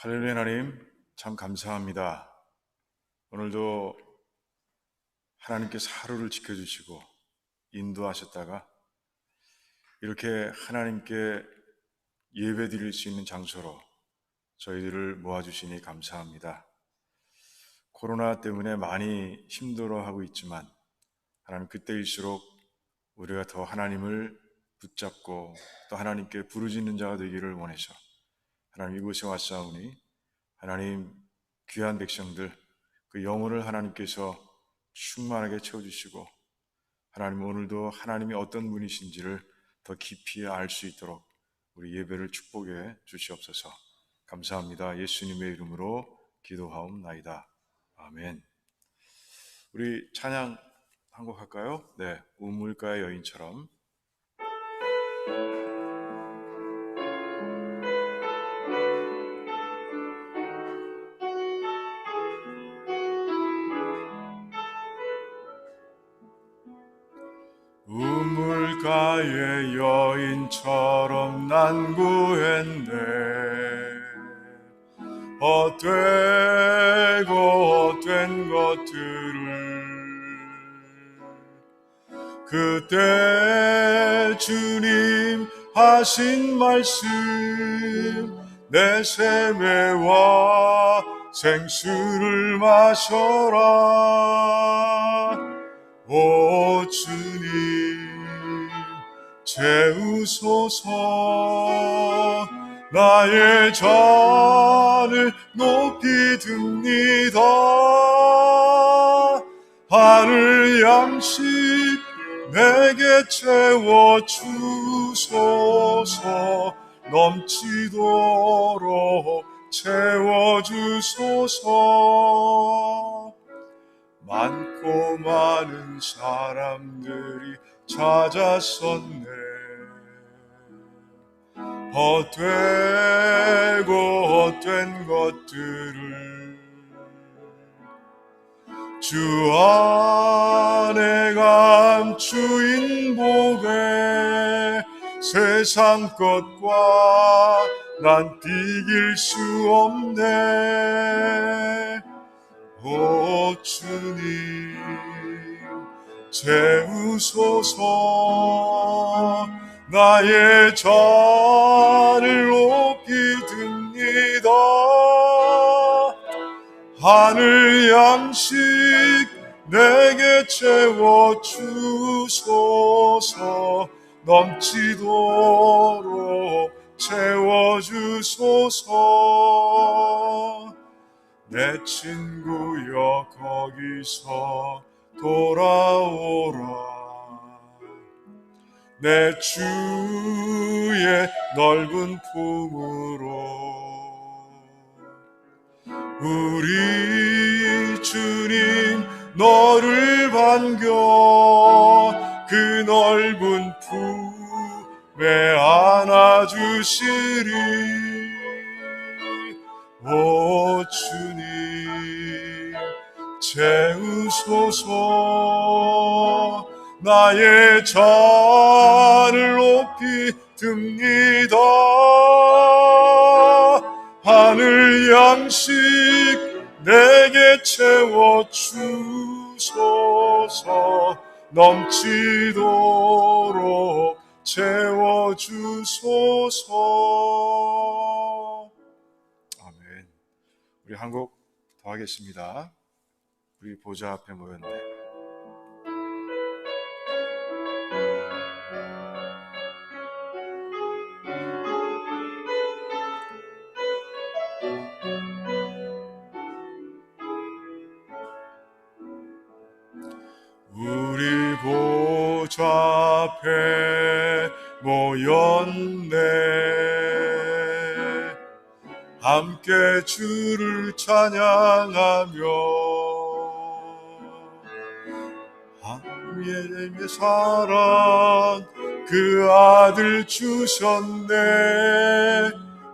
할렐루야. 하나님 참 감사합니다. 오늘도 하나님께서 하루를 지켜주시고 인도하셨다가 이렇게 하나님께 예배 드릴 수 있는 장소로 저희들을 모아주시니 감사합니다. 코로나 때문에 많이 힘들어하고 있지만 하나님, 그때일수록 우리가 더 하나님을 붙잡고 또 하나님께 부르짖는 자가 되기를 원해서 하나님 이곳에 왔사오니 하나님 귀한 백성들 그 영혼을 하나님께서 충만하게 채워주시고 하나님 오늘도 하나님이 어떤 분이신지를 더 깊이 알 수 있도록 우리 예배를 축복해 주시옵소서. 감사합니다. 예수님의 이름으로 기도하옵나이다. 아멘. 우리 찬양 한 곡 할까요? 네, 우물가의 여인처럼. 우물가의 여인처럼 난 구했네. 헛되고 헛된 것들을 그때 주님 하신 말씀 내 세매와 생수를 마셔라. 오 주님 채우소서. 나의 잔을 높이 듭니다. 하늘 양식 내게 채워주소서. 넘치도록 채워주소서. 많고 많은 사람들이 찾아섰네. 헛되고 헛된 것들을 주 안에 감추인 복에 세상 것과 난 비길 수 없네. 오 주님 채우소서. 나의 잔을 높이 듭니다. 하늘 양식 내게 채워주소서. 넘치도록 채워주소서. 내 친구여 거기서 돌아오라. 내 주의 넓은 품으로. 우리 주님 너를 반겨 그 넓은 품에 안아주시리. 오 주님 채우소서. 나의 잔을 높이 듭니다. 하늘 양식 내게 채워주소서. 넘치도록 채워주소서. 아멘. 우리 한 곡 더 하겠습니다. 우리 보좌 앞에 모였네. 우리 보좌 앞에 모였네. 함께 주를 찬양하며 하나님의 사랑 그 아들 주셨네.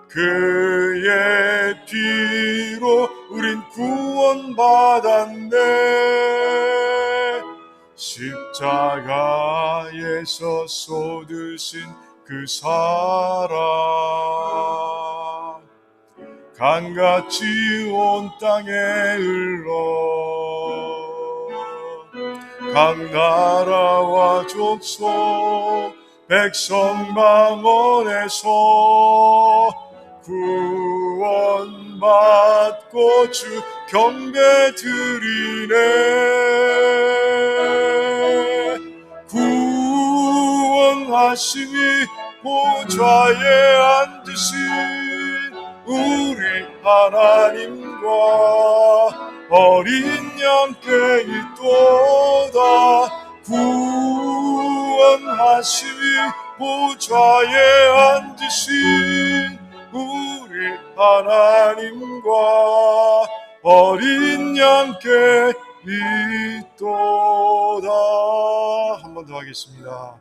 그의 피로 우린 구원받았네. 십자가에서 쏟으신 그 사랑 강같이 온 땅에 흘러 각 나라와 족속 백성 방언에서 구원받고 주 경배 드리네. 구원하심이 보좌에 앉으신 우리 하나님과 어린 양께 있도다. 구원하심이 보좌에 앉으신 우리 하나님과 어린 양께 있도다. 한 번 더 하겠습니다.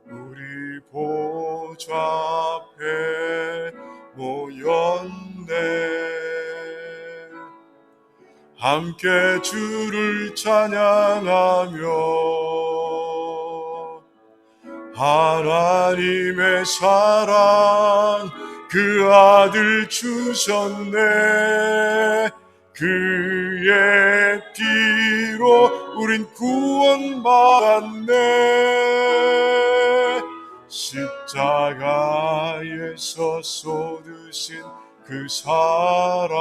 우리 보좌 앞에 모였네. 함께 주를 찬양하며 하나님의 사랑 그 아들 주셨네. 그의 피로 우린 구원받았네. 십자가에서 쏟으신 그 사랑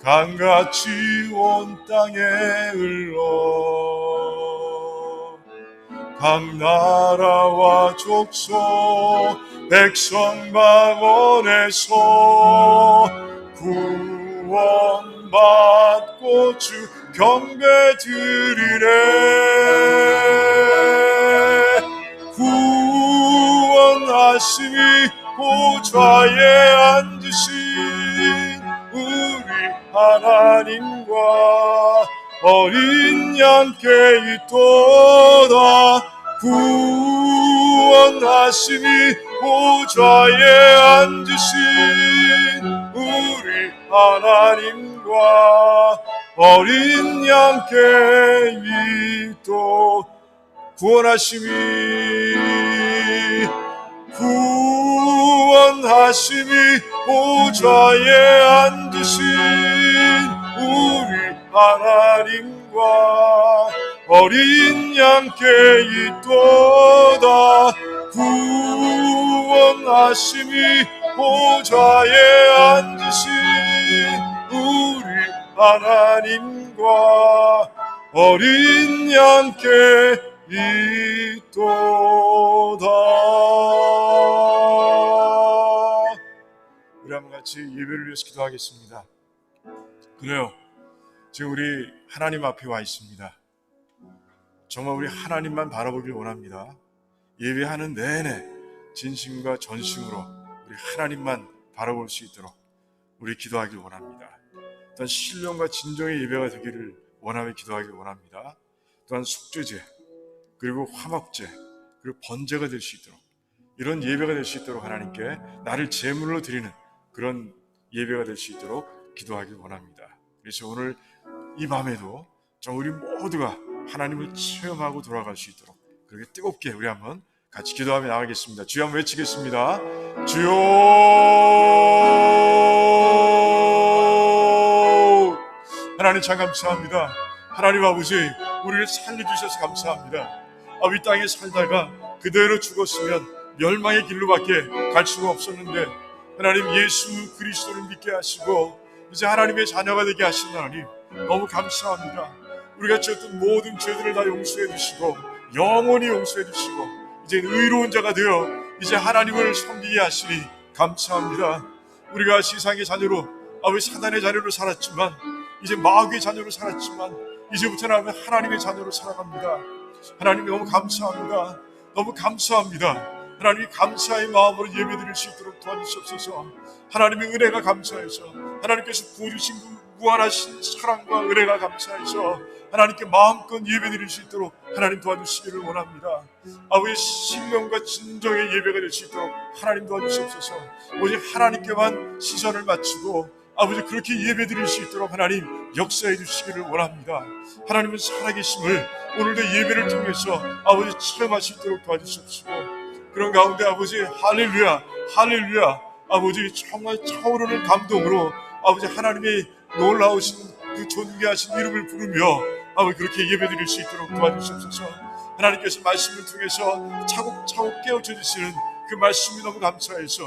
강같이 온 땅에 흘러 각 나라와 족속 백성 방언에서 구원받고 주 경배 드리네. 구원하심이 보좌에 앉으신 우리 하나님과 어린 양께 있도다. 구원하심이 보좌에 앉으신 우리 하나님과 어린 양께 있도다. 구원하심이 보좌에 앉으신 우리 하나님과 어린 양께 있도다. 구원하심이 보좌에 앉으신 우리 하나님과 어린 양께 있도다. 우리 한번 같이 예배를 위해서 기도하겠습니다. 그래요, 지금 우리 하나님 앞에 와 있습니다. 정말 우리 하나님만 바라보길 원합니다. 예배하는 내내 진심과 전심으로 우리 하나님만 바라볼 수 있도록 우리 기도하길 원합니다. 또한 신령과 진정의 예배가 되기를 원하며 기도하길 원합니다. 또한 속죄제, 그리고 화목제, 그리고 번제가 될 수 있도록, 이런 예배가 될 수 있도록 하나님께 나를 제물로 드리는 그런 예배가 될 수 있도록 기도하길 원합니다. 그래서 오늘 이 밤에도 좀 우리 모두가 하나님을 체험하고 돌아갈 수 있도록 그렇게 뜨겁게 우리 한번 같이 기도하며 나가겠습니다. 주여 한번 외치겠습니다. 주여, 하나님 참 감사합니다. 하나님 아버지, 우리를 살려주셔서 감사합니다. 이 땅에 살다가 그대로 죽었으면 멸망의 길로밖에 갈 수가 없었는데 하나님 예수 그리스도를 믿게 하시고 이제 하나님의 자녀가 되게 하신 하나님 너무 감사합니다. 우리가 지었던 모든 죄들을 다 용서해 주시고 영원히 용서해 주시고 이제 의로운 자가 되어 이제 하나님을 섬기게 하시니 감사합니다. 우리가 세상의 자녀로 아버지 사단의 자녀로 살았지만 이제 마귀의 자녀로 살았지만 이제부터는 하나님의 자녀로 살아갑니다. 하나님 너무 감사합니다. 너무 감사합니다. 하나님이 감사의 마음으로 예배드릴 수 있도록 도와주시옵소서. 하나님의 은혜가 감사해서 하나님께서 부어주신 그 무한하신 사랑과 은혜가 감사해서 하나님께 마음껏 예배드릴 수 있도록 하나님 도와주시기를 원합니다. 아버지 신령과 진정의 예배가 될 수 있도록 하나님 도와주시옵소서. 오직 하나님께만 시선을 맞추고 아버지 그렇게 예배드릴 수 있도록 하나님 역사해 주시기를 원합니다. 하나님은 살아계심을 오늘도 예배를 통해서 아버지 체험할 수 있도록 도와주시옵시고 그런 가운데 아버지 할렐루야 할렐루야 아버지 정말 차오르는 감동으로 아버지 하나님의 놀라우신 그 존귀하신 이름을 부르며 아버지 그렇게 예배드릴 수 있도록 도와주시옵소서. 하나님께서 말씀을 통해서 차곡차곡 깨우쳐 주시는 그 말씀이 너무 감사해서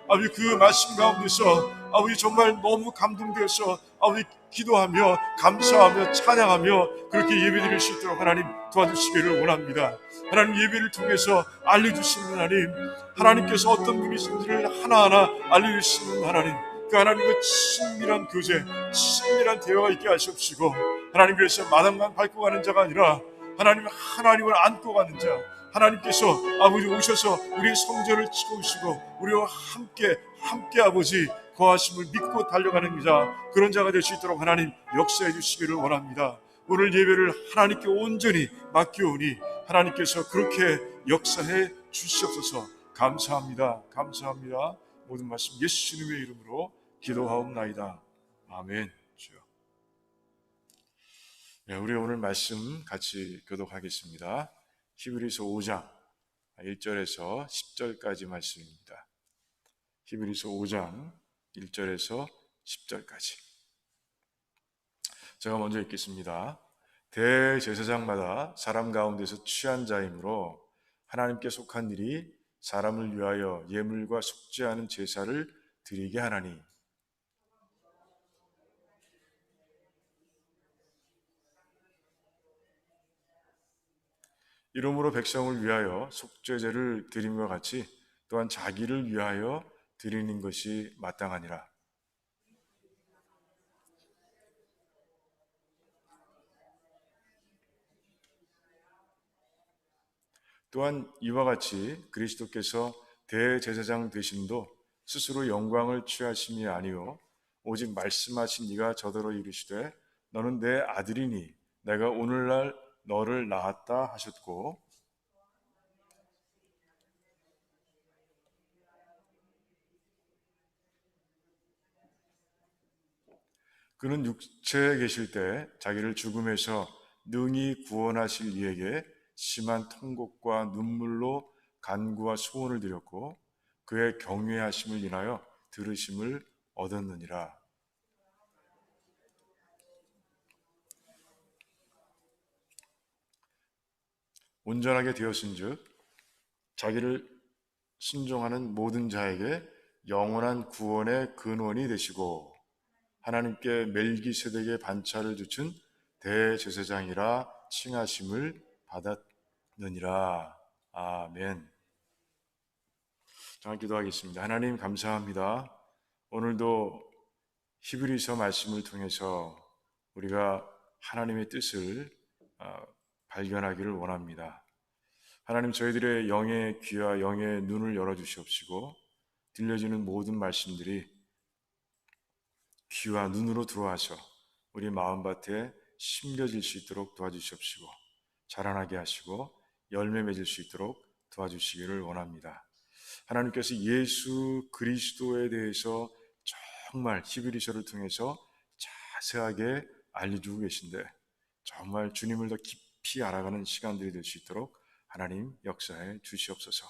아버지 그 말씀 가운데서 아버지 정말 너무 감동되어서 아버지 기도하며 감사하며 찬양하며 그렇게 예배드릴 수 있도록 하나님 도와주시기를 원합니다. 하나님 예배를 통해서 알려주시는 하나님, 하나님께서 어떤 분이신지를 하나하나 알려주시는 하나님, 그 하나님과 친밀한 교제, 친밀한 대화가 있게 하시옵시고 하나님 그래서 마당만 밟고 가는 자가 아니라 하나님을 안고 가는 자, 하나님께서 아버지 오셔서 우리의 성전을 채우시고 우리와 함께 아버지 거하심을 믿고 달려가는 자, 그런 자가 될 수 있도록 하나님 역사해 주시기를 원합니다. 오늘 예배를 하나님께 온전히 맡기오니 하나님께서 그렇게 역사해 주시옵소서. 감사합니다. 감사합니다. 모든 말씀 예수님의 이름으로 기도하옵나이다. 아멘. 주여. 네, 우리 오늘 말씀 같이 교독하겠습니다. 히브리서 5장 1절에서 10절까지 말씀입니다. 히브리서 5장 1절에서 10절까지. 제가 먼저 읽겠습니다. 대제사장마다 사람 가운데서 취한 자이므로 하나님께 속한 일이 사람을 위하여 예물과 속죄하는 제사를 드리게 하나니 이러므로 백성을 위하여 속죄제를 드림과 같이 또한 자기를 위하여 드리는 것이 마땅하니라. 또한 이와 같이 그리스도께서 대제사장 되심도 스스로 영광을 취하심이 아니요 오직 말씀하신 이가 저더러 이르시되 너는 내 아들이니 내가 오늘날 너를 낳았다 하셨고 그는 육체에 계실 때 자기를 죽음에서 능히 구원하실 이에게 심한 통곡과 눈물로 간구와 소원을 드렸고 그의 경외하심을 인하여 들으심을 얻었느니라. 온전하게 되었은즉 자기를 순종하는 모든 자에게 영원한 구원의 근원이 되시고 하나님께 멜기세덱의 반차를 주춘 대제사장이라 칭하심을 받았느니라. 아멘. 정말 기도하겠습니다. 하나님 감사합니다. 오늘도 히브리서 말씀을 통해서 우리가 하나님의 뜻을 발견하기를 원합니다. 하나님 저희들의 영의 귀와 영의 눈을 열어주시옵시고 들려지는 모든 말씀들이 귀와 눈으로 들어와서 우리 마음밭에 심겨질 수 있도록 도와주시옵시고 자라나게 하시고 열매 맺을 수 있도록 도와주시기를 원합니다. 하나님께서 예수 그리스도에 대해서 정말 히브리서를 통해서 자세하게 알려주고 계신데 정말 주님을 더 깊이 알아가는 시간들이 될 수 있도록 하나님 역사해 주시옵소서.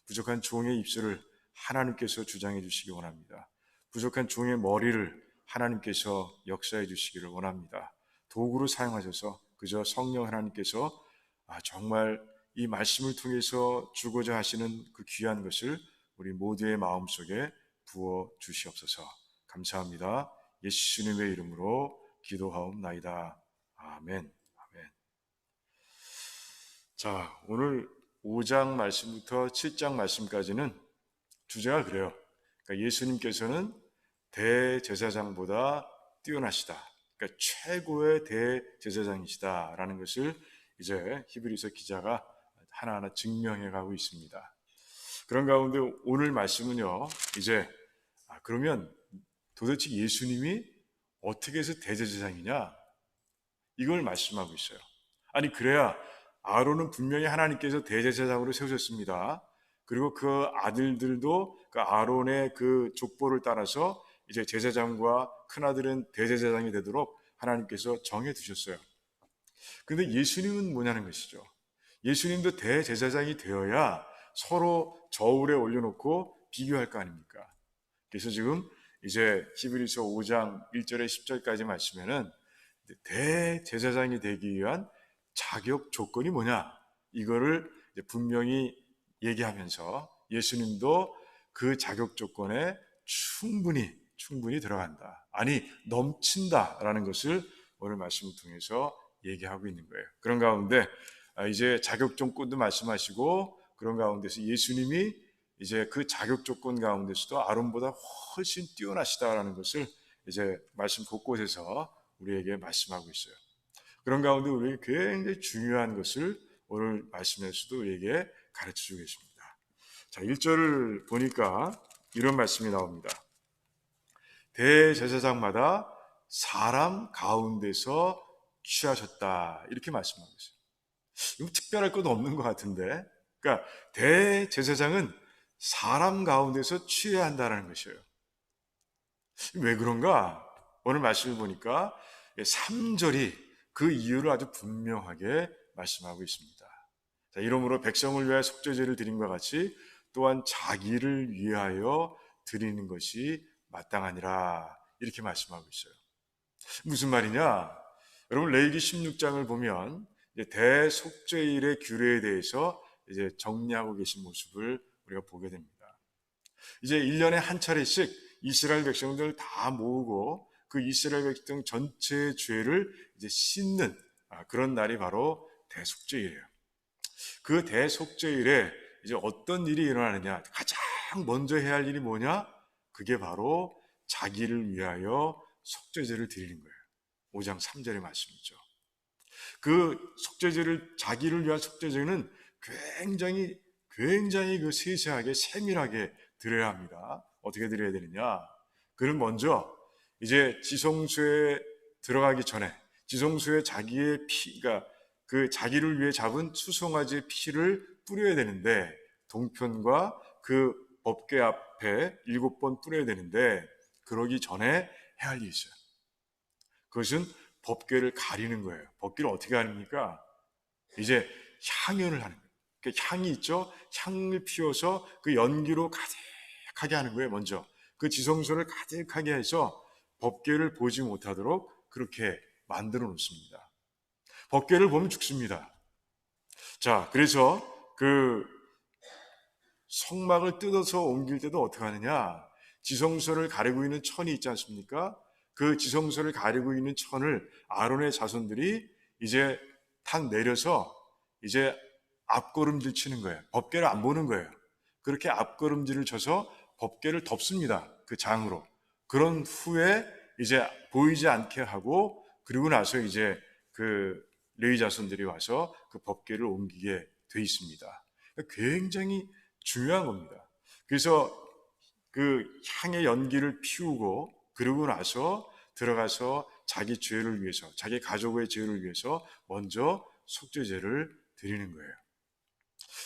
부족한 종의 입술을 하나님께서 주장해 주시기 원합니다. 부족한 종의 머리를 하나님께서 역사해 주시기를 원합니다. 도구로 사용하셔서 그저 성령 하나님께서 정말 이 말씀을 통해서 주고자 하시는 그 귀한 것을 우리 모두의 마음속에 부어 주시옵소서. 감사합니다. 예수님의 이름으로 기도하옵나이다. 아멘. 아멘. 자, 오늘 5장 말씀부터 7장 말씀까지는 주제가 그래요. 그러니까 예수님께서는 대제사장보다 뛰어나시다. 그러니까 최고의 대제사장이시다라는 것을 이제 히브리서 기자가 하나하나 증명해 가고 있습니다. 그런 가운데 오늘 말씀은요, 이제 그러면 도대체 예수님이 어떻게 해서 대제사장이냐? 이걸 말씀하고 있어요. 아니 그래야 아론은 분명히 하나님께서 대제사장으로 세우셨습니다. 그리고 그 아들들도 그 아론의 그 족보를 따라서 이제 제사장과 큰아들은 대제사장이 되도록 하나님께서 정해 두셨어요. 근데 예수님은 뭐냐는 것이죠. 예수님도 대제사장이 되어야 서로 저울에 올려놓고 비교할 거 아닙니까? 그래서 지금 이제 히브리서 5장 1절에 10절까지 말씀에는 대제사장이 되기 위한 자격 조건이 뭐냐, 이거를 분명히 얘기하면서 예수님도 그 자격 조건에 충분히 들어간다, 아니 넘친다라는 것을 오늘 말씀을 통해서 얘기하고 있는 거예요. 그런 가운데 이제 자격 조건도 말씀하시고, 그런 가운데서 예수님이 이제 그 자격 조건 가운데서도 아론보다 훨씬 뛰어나시다라는 것을 이제 말씀 곳곳에서 우리에게 말씀하고 있어요. 그런 가운데 우리에게 굉장히 중요한 것을 오늘 말씀에서도 우리에게 가르쳐 주고 계십니다. 자, 1절을 보니까 이런 말씀이 나옵니다. 대제사장마다 사람 가운데서 취하셨다, 이렇게 말씀하고 있어요. 이거 특별할 것도 없는 것 같은데, 그러니까 대제사장은 사람 가운데서 취해야 한다는 것이에요. 왜 그런가? 오늘 말씀을 보니까 3절이 그 이유를 아주 분명하게 말씀하고 있습니다. 자, 이러므로 백성을 위하여 속죄제를 드린 것 같이 또한 자기를 위하여 드리는 것이 마땅하니라, 이렇게 말씀하고 있어요. 무슨 말이냐? 여러분, 레위기 16장을 보면 대속죄일의 규례에 대해서 이제 정리하고 계신 모습을 우리가 보게 됩니다. 이제 1년에 한 차례씩 이스라엘 백성들 다 모으고 그 이스라엘 백성 전체의 죄를 이제 씻는 그런 날이 바로 대속죄일이에요. 그 대속죄일에 이제 어떤 일이 일어나느냐? 가장 먼저 해야 할 일이 뭐냐? 그게 바로 자기를 위하여 속죄제를 드리는 거예요. 5장 3절의 말씀이죠. 그 속죄제를, 자기를 위한 속죄제는 굉장히 그 세세하게 세밀하게 드려야 합니다. 어떻게 드려야 되느냐? 그는 먼저 이제 지성소에 들어가기 전에 지성소에 자기의 피가, 그 자기를 위해 잡은 수송아지의 피를 뿌려야 되는데, 동편과 그 법궤 앞에 7번 뿌려야 되는데, 그러기 전에 해야 할 일이 있어요. 그것은 법궤를 가리는 거예요. 법궤를 어떻게 가립니까? 이제 향연을 하는 거예요. 그 향이 있죠? 향을 피워서 그 연기로 가득하게 하는 거예요. 먼저 그 지성소를 가득하게 해서 법궤를 보지 못하도록 그렇게 만들어 놓습니다. 법궤를 보면 죽습니다. 자, 그래서 그 성막을 뜯어서 옮길 때도 어떻게 하느냐? 지성소를 가리고 있는 천이 있지 않습니까? 그 지성소를 가리고 있는 천을 아론의 자손들이 이제 탁 내려서 이제 앞걸음질 치는 거예요. 법궤를 안 보는 거예요. 그렇게 앞걸음질을 쳐서 법궤를 덮습니다. 그 장으로. 그런 후에 이제 보이지 않게 하고, 그리고 나서 이제 그 레위 자손들이 와서 그 법궤를 옮기게 돼 있습니다. 굉장히 중요한 겁니다. 그래서 그 향의 연기를 피우고, 그러고 나서 들어가서 자기 죄를 위해서, 자기 가족의 죄를 위해서 먼저 속죄제를 드리는 거예요.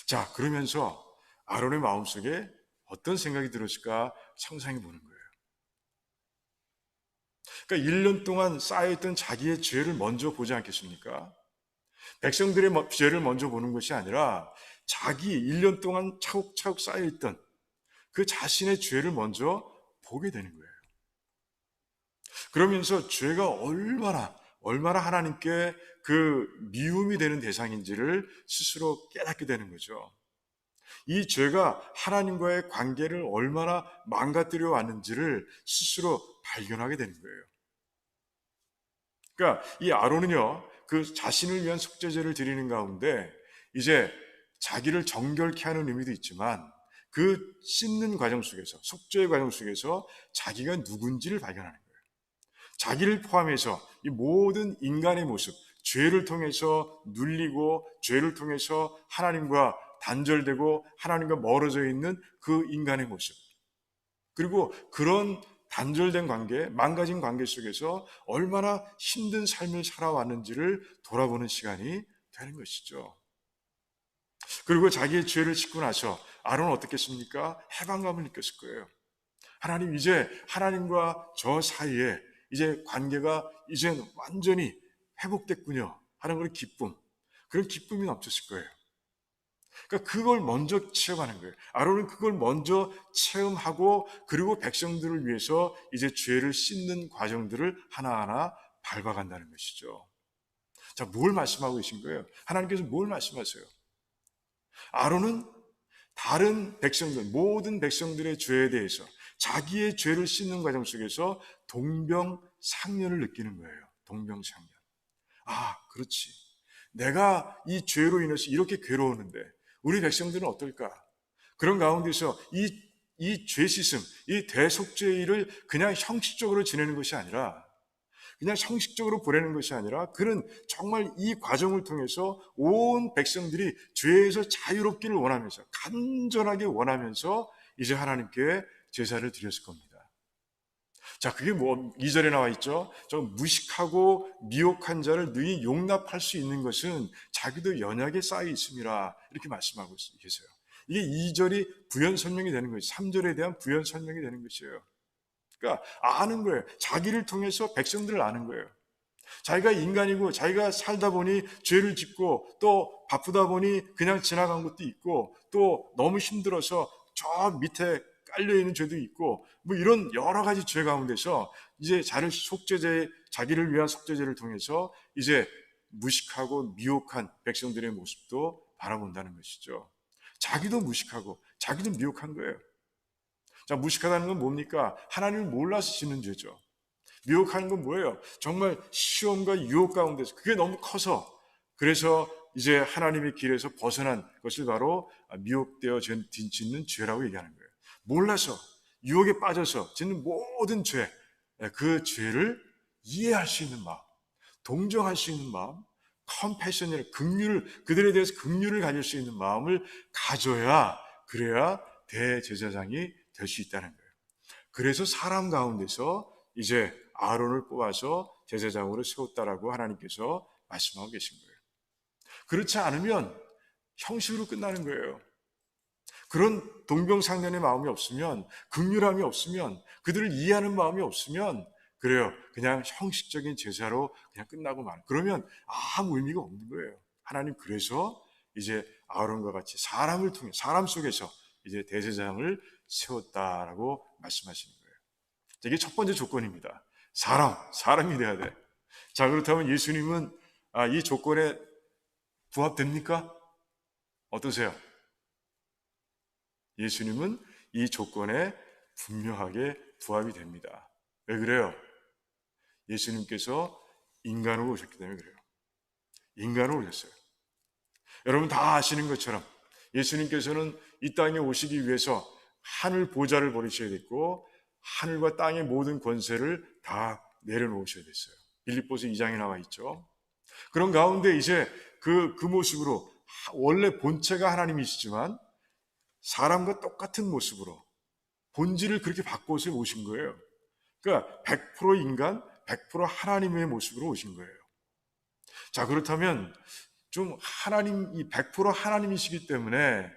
자, 그러면서 아론의 마음속에 어떤 생각이 들었을까 상상해 보는 거예요. 그러니까 1년 동안 쌓여있던 자기의 죄를 먼저 보지 않겠습니까? 백성들의 죄를 먼저 보는 것이 아니라 자기 1년 동안 차곡차곡 쌓여있던 그 자신의 죄를 먼저 보게 되는 거예요. 그러면서 죄가 얼마나 하나님께 그 미움이 되는 대상인지를 스스로 깨닫게 되는 거죠. 이 죄가 하나님과의 관계를 얼마나 망가뜨려 왔는지를 스스로 발견하게 되는 거예요. 그러니까 이 아론은요, 그 자신을 위한 속죄제를 드리는 가운데 이제 자기를 정결케 하는 의미도 있지만, 그 씻는 과정 속에서, 속죄의 과정 속에서 자기가 누군지를 발견하는 거예요. 자기를 포함해서 이 모든 인간의 모습, 죄를 통해서 눌리고 죄를 통해서 하나님과 단절되고 하나님과 멀어져 있는 그 인간의 모습, 그리고 그런 단절된 관계, 망가진 관계 속에서 얼마나 힘든 삶을 살아왔는지를 돌아보는 시간이 되는 것이죠. 그리고 자기의 죄를 씻고 나서 아론은 어떻겠습니까? 해방감을 느꼈을 거예요. 하나님, 이제 하나님과 저 사이에 이제 관계가 이제 완전히 회복됐군요 하는 그런 기쁨이 넘쳤을 거예요. 그러니까 그걸 먼저 체험하는 거예요. 아론은 그걸 먼저 체험하고 그리고 백성들을 위해서 이제 죄를 씻는 과정들을 하나하나 밟아간다는 것이죠. 자, 뭘 말씀하고 계신 거예요? 하나님께서 뭘 말씀하세요? 아론은 다른 백성들, 모든 백성들의 죄에 대해서 자기의 죄를 씻는 과정 속에서 동병상련을 느끼는 거예요. 동병상련. 아, 그렇지. 내가 이 죄로 인해서 이렇게 괴로우는데 우리 백성들은 어떨까? 그런 가운데서 이 죄 씻음, 이 대속죄일을 그냥 형식적으로 지내는 것이 아니라 그냥 형식적으로 보내는 것이 아니라 그는 정말 이 과정을 통해서 온 백성들이 죄에서 자유롭기를 원하면서 간절하게 원하면서 이제 하나님께 제사를 드렸을 겁니다. 자, 그게 뭐 2절에 나와 있죠. 저 무식하고 미혹한 자를 능히 용납할 수 있는 것은 자기도 연약에 쌓여 있음이라 이렇게 말씀하고 계세요. 이게 2절이 부연 설명이 되는 것이 3절에 대한 부연 설명이 되는 것이에요. 그러니까 아는 거예요. 자기를 통해서 백성들을 아는 거예요. 자기가 인간이고 자기가 살다 보니 죄를 짓고 또 바쁘다 보니 그냥 지나간 것도 있고 또 너무 힘들어서 저 밑에 깔려있는 죄도 있고 뭐 이런 여러 가지 죄 가운데서 이제 자기를 위한 속죄제를 통해서 이제 무식하고 미혹한 백성들의 모습도 바라본다는 것이죠. 자기도 무식하고 자기도 미혹한 거예요. 자, 무식하다는 건 뭡니까? 하나님을 몰라서 짓는 죄죠. 미혹하는 건 뭐예요? 정말 시험과 유혹 가운데서 그게 너무 커서 그래서 이제 하나님의 길에서 벗어난 것을 바로 미혹되어 짓는 죄라고 얘기하는 거예요. 몰라서 유혹에 빠져서 짓는 모든 죄, 그 죄를 이해할 수 있는 마음, 동정할 수 있는 마음, 컴패션이라 그들에 대해서 긍휼을 가질 수 있는 마음을 가져야 그래야 대제사장이 될 수 있다는 거예요. 그래서 사람 가운데서 이제 아론을 뽑아서 제사장으로 세웠다라고 하나님께서 말씀하고 계신 거예요. 그렇지 않으면 형식으로 끝나는 거예요. 그런 동병상련의 마음이 없으면, 긍휼함이 없으면, 그들을 이해하는 마음이 없으면 그래요. 그냥 형식적인 제사로 그냥 끝나고 말. 그러면 아무 의미가 없는 거예요. 하나님 그래서 이제 아론과 같이 사람을 통해 사람 속에서 이제 대제사장을 세웠다라고 말씀하시는 거예요. 이게 첫 번째 조건입니다. 사람이 돼야 돼. 자, 그렇다면 예수님은 이 조건에 부합됩니까? 어떠세요? 예수님은 이 조건에 분명하게 부합이 됩니다. 왜 그래요? 예수님께서 인간으로 오셨기 때문에 그래요. 인간으로 오셨어요. 여러분 다 아시는 것처럼 예수님께서는 이 땅에 오시기 위해서 하늘 보좌를 버리셔야 됐고 하늘과 땅의 모든 권세를 다 내려놓으셔야 됐어요. 빌립보서 2장에 나와 있죠. 그런 가운데 이제 그 모습으로 원래 본체가 하나님이시지만 사람과 똑같은 모습으로 본질을 그렇게 바꿔서 오신 거예요. 그러니까 100% 인간, 100% 하나님의 모습으로 오신 거예요. 자, 그렇다면 좀 하나님, 100% 하나님이시기 때문에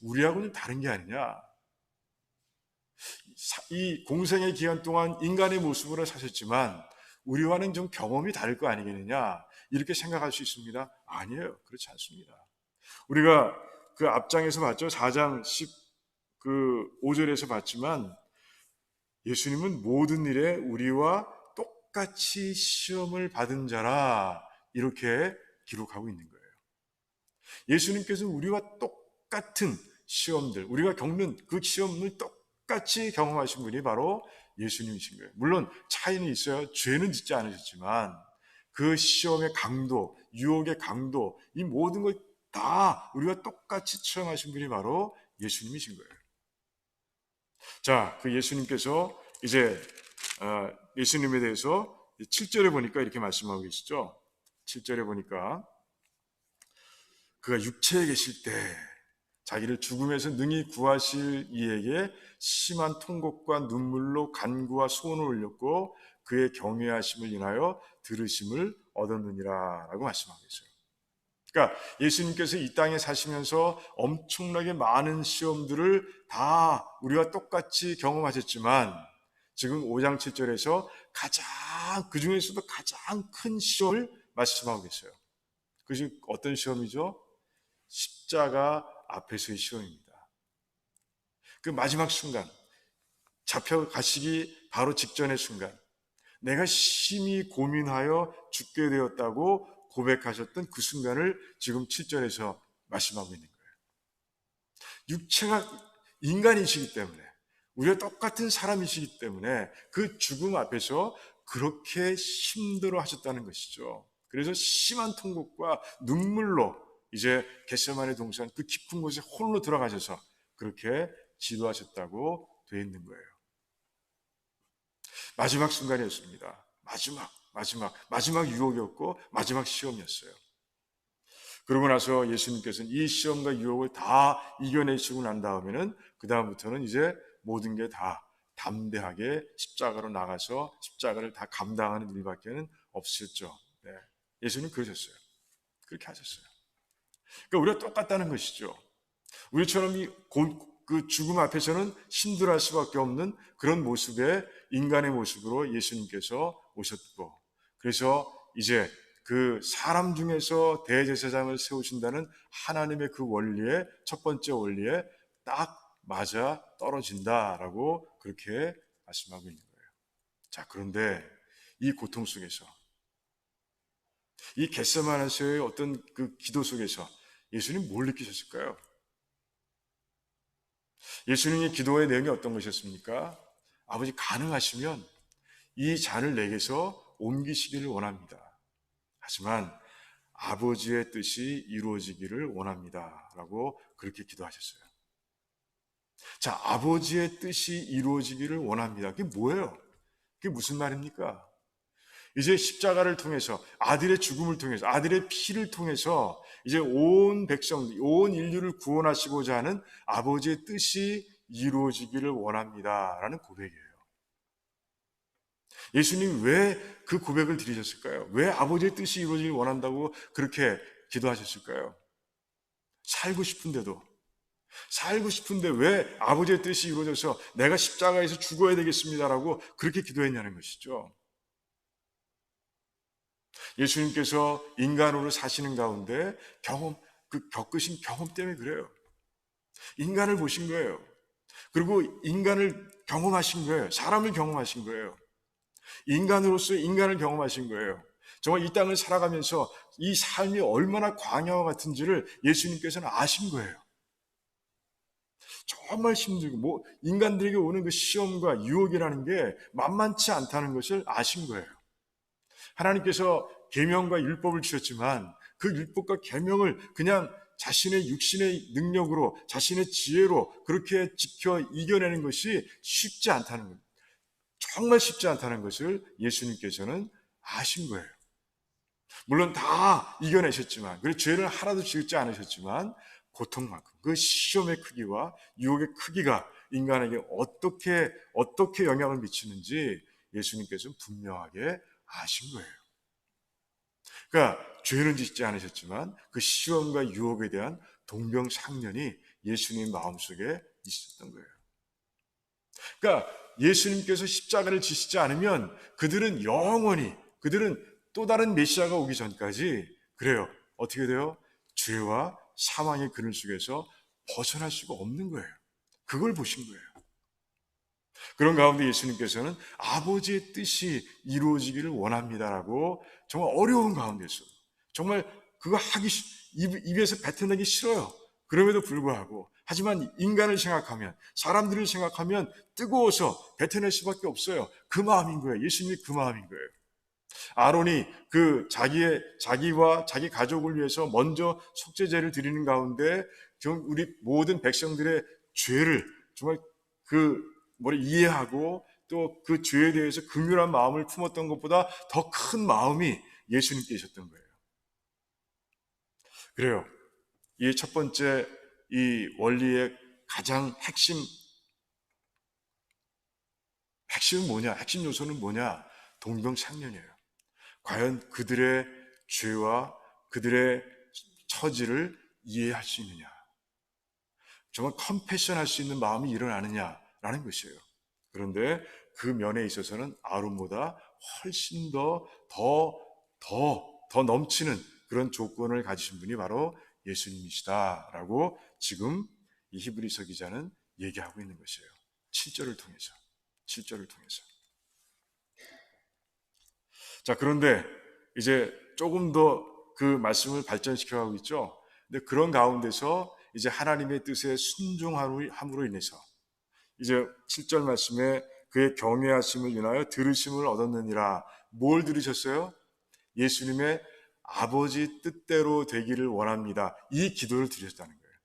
우리하고는 다른 게 아니냐. 이 공생의 기간 동안 인간의 모습으로 사셨지만 우리와는 좀 경험이 다를 거 아니겠느냐 이렇게 생각할 수 있습니다. 아니에요. 그렇지 않습니다. 우리가 그 앞장에서 봤죠. 4장 5절에서 봤지만 예수님은 모든 일에 우리와 똑같이 시험을 받은 자라 이렇게 기록하고 있는 거예요. 예수님께서는 우리와 똑같은 시험들, 우리가 겪는 그 시험을 똑같이 경험하신 분이 바로 예수님이신 거예요. 물론 차이는 있어요. 죄는 짓지 않으셨지만 그 시험의 강도, 유혹의 강도, 이 모든 걸 다 우리와 똑같이 체험하신 분이 바로 예수님이신 거예요. 자, 그 예수님께서 이제 예수님에 대해서 7절에 보니까 이렇게 말씀하고 계시죠. 7절에 보니까 그가 육체에 계실 때 자기를 죽음에서 능히 구하실 이에게 심한 통곡과 눈물로 간구와 소원을 올렸고 그의 경외하심을 인하여 들으심을 얻었느니라 라고 말씀하고 있어요. 그러니까 예수님께서 이 땅에 사시면서 엄청나게 많은 시험들을 다 우리와 똑같이 경험하셨지만 지금 5장 7절에서 그 중에서도 가장 큰 시험을 말씀하고 계세요. 그것이 어떤 시험이죠? 십자가 앞에서의 시험입니다. 그 마지막 순간, 잡혀가시기 바로 직전의 순간, 내가 심히 고민하여 죽게 되었다고 고백하셨던 그 순간을 지금 7절에서 말씀하고 있는 거예요. 육체가 인간이시기 때문에, 우리가 똑같은 사람이시기 때문에 그 죽음 앞에서 그렇게 힘들어 하셨다는 것이죠. 그래서 심한 통곡과 눈물로 이제 겟세마네 동산 그 깊은 곳에 홀로 들어가셔서 그렇게 기도하셨다고 되어 있는 거예요. 마지막 순간이었습니다. 마지막 유혹이었고 마지막 시험이었어요. 그러고 나서 예수님께서는 이 시험과 유혹을 다 이겨내시고 난 다음에는 그 다음부터는 이제 모든 게 다 담대하게 십자가로 나가서 십자가를 다 감당하는 일밖에는 없었죠. 네. 예수님 그러셨어요. 그렇게 하셨어요. 그러니까 우리가 똑같다는 것이죠. 우리처럼 그 죽음 앞에서는 힘들어할 수밖에 없는 그런 모습의 인간의 모습으로 예수님께서 오셨고, 그래서 이제 그 사람 중에서 대제사장을 세우신다는 하나님의 그 원리에, 첫 번째 원리에 딱 맞아 떨어진다라고 그렇게 말씀하고 있는 거예요. 자, 그런데 이 고통 속에서, 이 겟세마네에서의 어떤 그 기도 속에서 예수님 뭘 느끼셨을까요? 예수님의 기도의 내용이 어떤 것이었습니까? 아버지, 가능하시면 이 잔을 내게서 옮기시기를 원합니다. 하지만 아버지의 뜻이 이루어지기를 원합니다. 라고 그렇게 기도하셨어요. 자, 아버지의 뜻이 이루어지기를 원합니다. 그게 뭐예요? 그게 무슨 말입니까? 이제 십자가를 통해서, 아들의 죽음을 통해서, 아들의 피를 통해서 이제 온 백성, 온 인류를 구원하시고자 하는 아버지의 뜻이 이루어지기를 원합니다. 라는 고백이에요. 예수님 왜 그 고백을 드리셨을까요? 왜 아버지의 뜻이 이루어지길 원한다고 그렇게 기도하셨을까요? 살고 싶은데 왜 아버지의 뜻이 이루어져서 내가 십자가에서 죽어야 되겠습니다라고 그렇게 기도했냐는 것이죠. 예수님께서 인간으로 사시는 가운데 겪으신 경험 때문에 그래요. 인간을 보신 거예요. 그리고 인간을 경험하신 거예요. 사람을 경험하신 거예요. 인간으로서 인간을 경험하신 거예요. 정말 이 땅을 살아가면서 이 삶이 얼마나 광야와 같은지를 예수님께서는 아신 거예요. 정말 힘들고 인간들에게 오는 그 시험과 유혹이라는 게 만만치 않다는 것을 아신 거예요. 하나님께서 계명과 율법을 주셨지만 그 율법과 계명을 그냥 자신의 육신의 능력으로, 자신의 지혜로 그렇게 지켜 이겨내는 것이 쉽지 않다는 겁니다. 정말 쉽지 않다는 것을 예수님께서는 아신 거예요. 물론 다 이겨내셨지만, 그리고 죄를 하나도 지었지 않으셨지만 고통만큼 그 시험의 크기와 유혹의 크기가 인간에게 어떻게 영향을 미치는지 예수님께서는 분명하게 아신 거예요. 그러니까 죄는 짓지 않으셨지만 그 시험과 유혹에 대한 동병상련이 예수님 마음속에 있었던 거예요. 그러니까 예수님께서 십자가를 지시지 않으면 그들은 또 다른 메시아가 오기 전까지 그래요. 어떻게 돼요? 죄와 사망의 그늘 속에서 벗어날 수가 없는 거예요. 그걸 보신 거예요. 그런 가운데 예수님께서는 아버지의 뜻이 이루어지기를 원합니다라고 정말 어려운 가운데서 정말 그거 입에서 뱉어내기 싫어요. 그럼에도 불구하고 하지만 인간을 생각하면, 사람들을 생각하면 뜨거워서 뱉어낼 수밖에 없어요. 그 마음인 거예요. 예수님이 그 마음인 거예요. 아론이 그 자기와 자기 가족을 위해서 먼저 속죄제를 드리는 가운데 우리 모든 백성들의 죄를 정말 이해하고 또 그 죄에 대해서 긍휼한 마음을 품었던 것보다 더 큰 마음이 예수님께 있었던 거예요. 그래요. 이 첫 번째 이 원리의 가장 핵심은 뭐냐? 핵심 요소는 뭐냐? 동병상련이에요. 과연 그들의 죄와 그들의 처지를 이해할 수 있느냐? 정말 컴패션 할 수 있는 마음이 일어나느냐라는 것이에요. 그런데 그 면에 있어서는 아론보다 훨씬 더 넘치는 그런 조건을 가지신 분이 바로 예수님이시다라고 지금 이 히브리서 기자는 얘기하고 있는 것이에요. 7절을 통해서. 7절을 통해서. 자, 그런데 이제 조금 더 그 말씀을 발전시켜 가고 있죠. 근데 그런 가운데서 이제 하나님의 뜻에 순종함으로 인해서 이제 7절 말씀에 그의 경외하심을 인하여 들으심을 얻었느니라. 뭘 들으셨어요? 예수님의 아버지 뜻대로 되기를 원합니다. 이 기도를 드렸다는 거예요.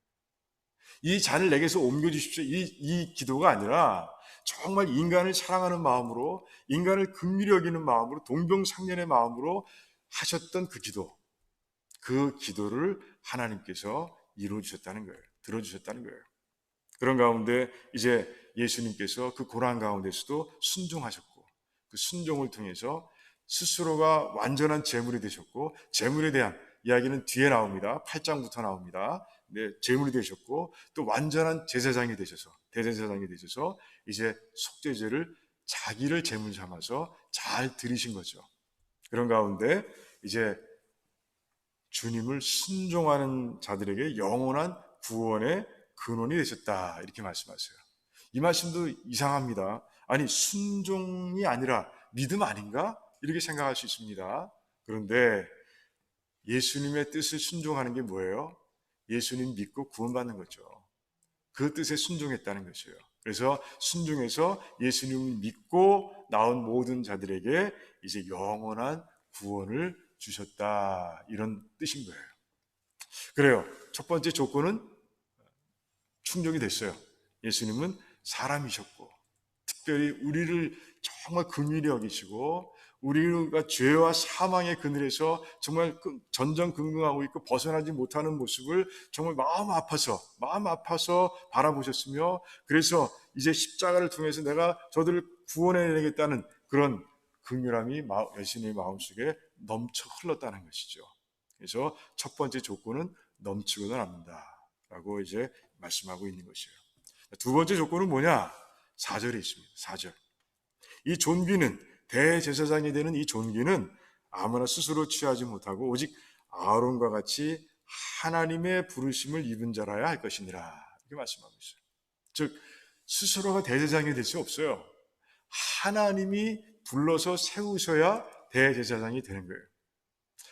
이 잔을 내게서 옮겨주십시오. 이 기도가 아니라 정말 인간을 사랑하는 마음으로, 인간을 긍휼히 여기는 마음으로, 동병상련의 마음으로 하셨던 그 기도, 그 기도를 하나님께서 이루어주셨다는 거예요. 들어주셨다는 거예요. 그런 가운데 이제 예수님께서 그 고난 가운데서도 순종하셨고, 그 순종을 통해서 스스로가 완전한 제물이 되셨고, 제물에 대한 이야기는 뒤에 나옵니다. 8장부터 나옵니다. 네, 제물이 되셨고, 또 완전한 제사장이 되셔서, 대제사장이 되셔서 이제 속죄제를 자기를 제물 삼아서 잘 드리신 거죠. 그런 가운데 이제 주님을 순종하는 자들에게 영원한 구원의 근원이 되셨다, 이렇게 말씀하세요. 이 말씀도 이상합니다. 아니, 순종이 아니라 믿음 아닌가? 이렇게 생각할 수 있습니다. 그런데 예수님의 뜻을 순종하는 게 뭐예요? 예수님 믿고 구원받는 거죠. 그 뜻에 순종했다는 것이에요. 그래서 순종해서 예수님을 믿고 나온 모든 자들에게 이제 영원한 구원을 주셨다, 이런 뜻인 거예요. 그래요. 첫 번째 조건은 충족이 됐어요. 예수님은 사람이셨고, 특별히 우리를 정말 긍휼히 여기시고, 우리가 죄와 사망의 그늘에서 정말 전전긍긍하고 있고 벗어나지 못하는 모습을 정말 마음 아파서 바라보셨으며, 그래서 이제 십자가를 통해서 내가 저들을 구원해내겠다는 그런 긍휼함이 예수님의 마음속에 넘쳐 흘렀다는 것이죠. 그래서 첫 번째 조건은 넘치고는 않는다 라고 이제 말씀하고 있는 것이에요. 두 번째 조건은 뭐냐? 4절에 있습니다. 4절. 이 존귀는, 대제사장이 되는 이 존귀는 아무나 스스로 취하지 못하고 오직 아론과 같이 하나님의 부르심을 입은 자라야 할 것이니라, 이렇게 말씀하고 있어요. 즉 스스로가 대제사장이 될 수 없어요. 하나님이 불러서 세우셔야 대제사장이 되는 거예요.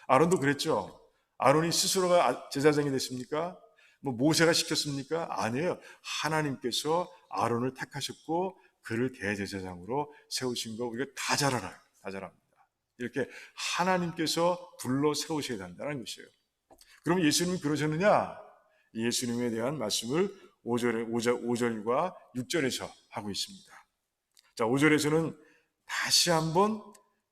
아론도 그랬죠. 아론이 스스로가 제사장이 됐습니까? 뭐 모세가 시켰습니까? 아니에요. 하나님께서 아론을 택하셨고 그를 대제사장으로 세우신 거 우리가 다 잘 알아요. 다 잘 압니다. 이렇게 하나님께서 불러 세우셔야 된다는 것이에요. 그럼 예수님이 그러셨느냐? 예수님에 대한 말씀을 5절과 6절에서 하고 있습니다. 자, 5절에서는 다시 한번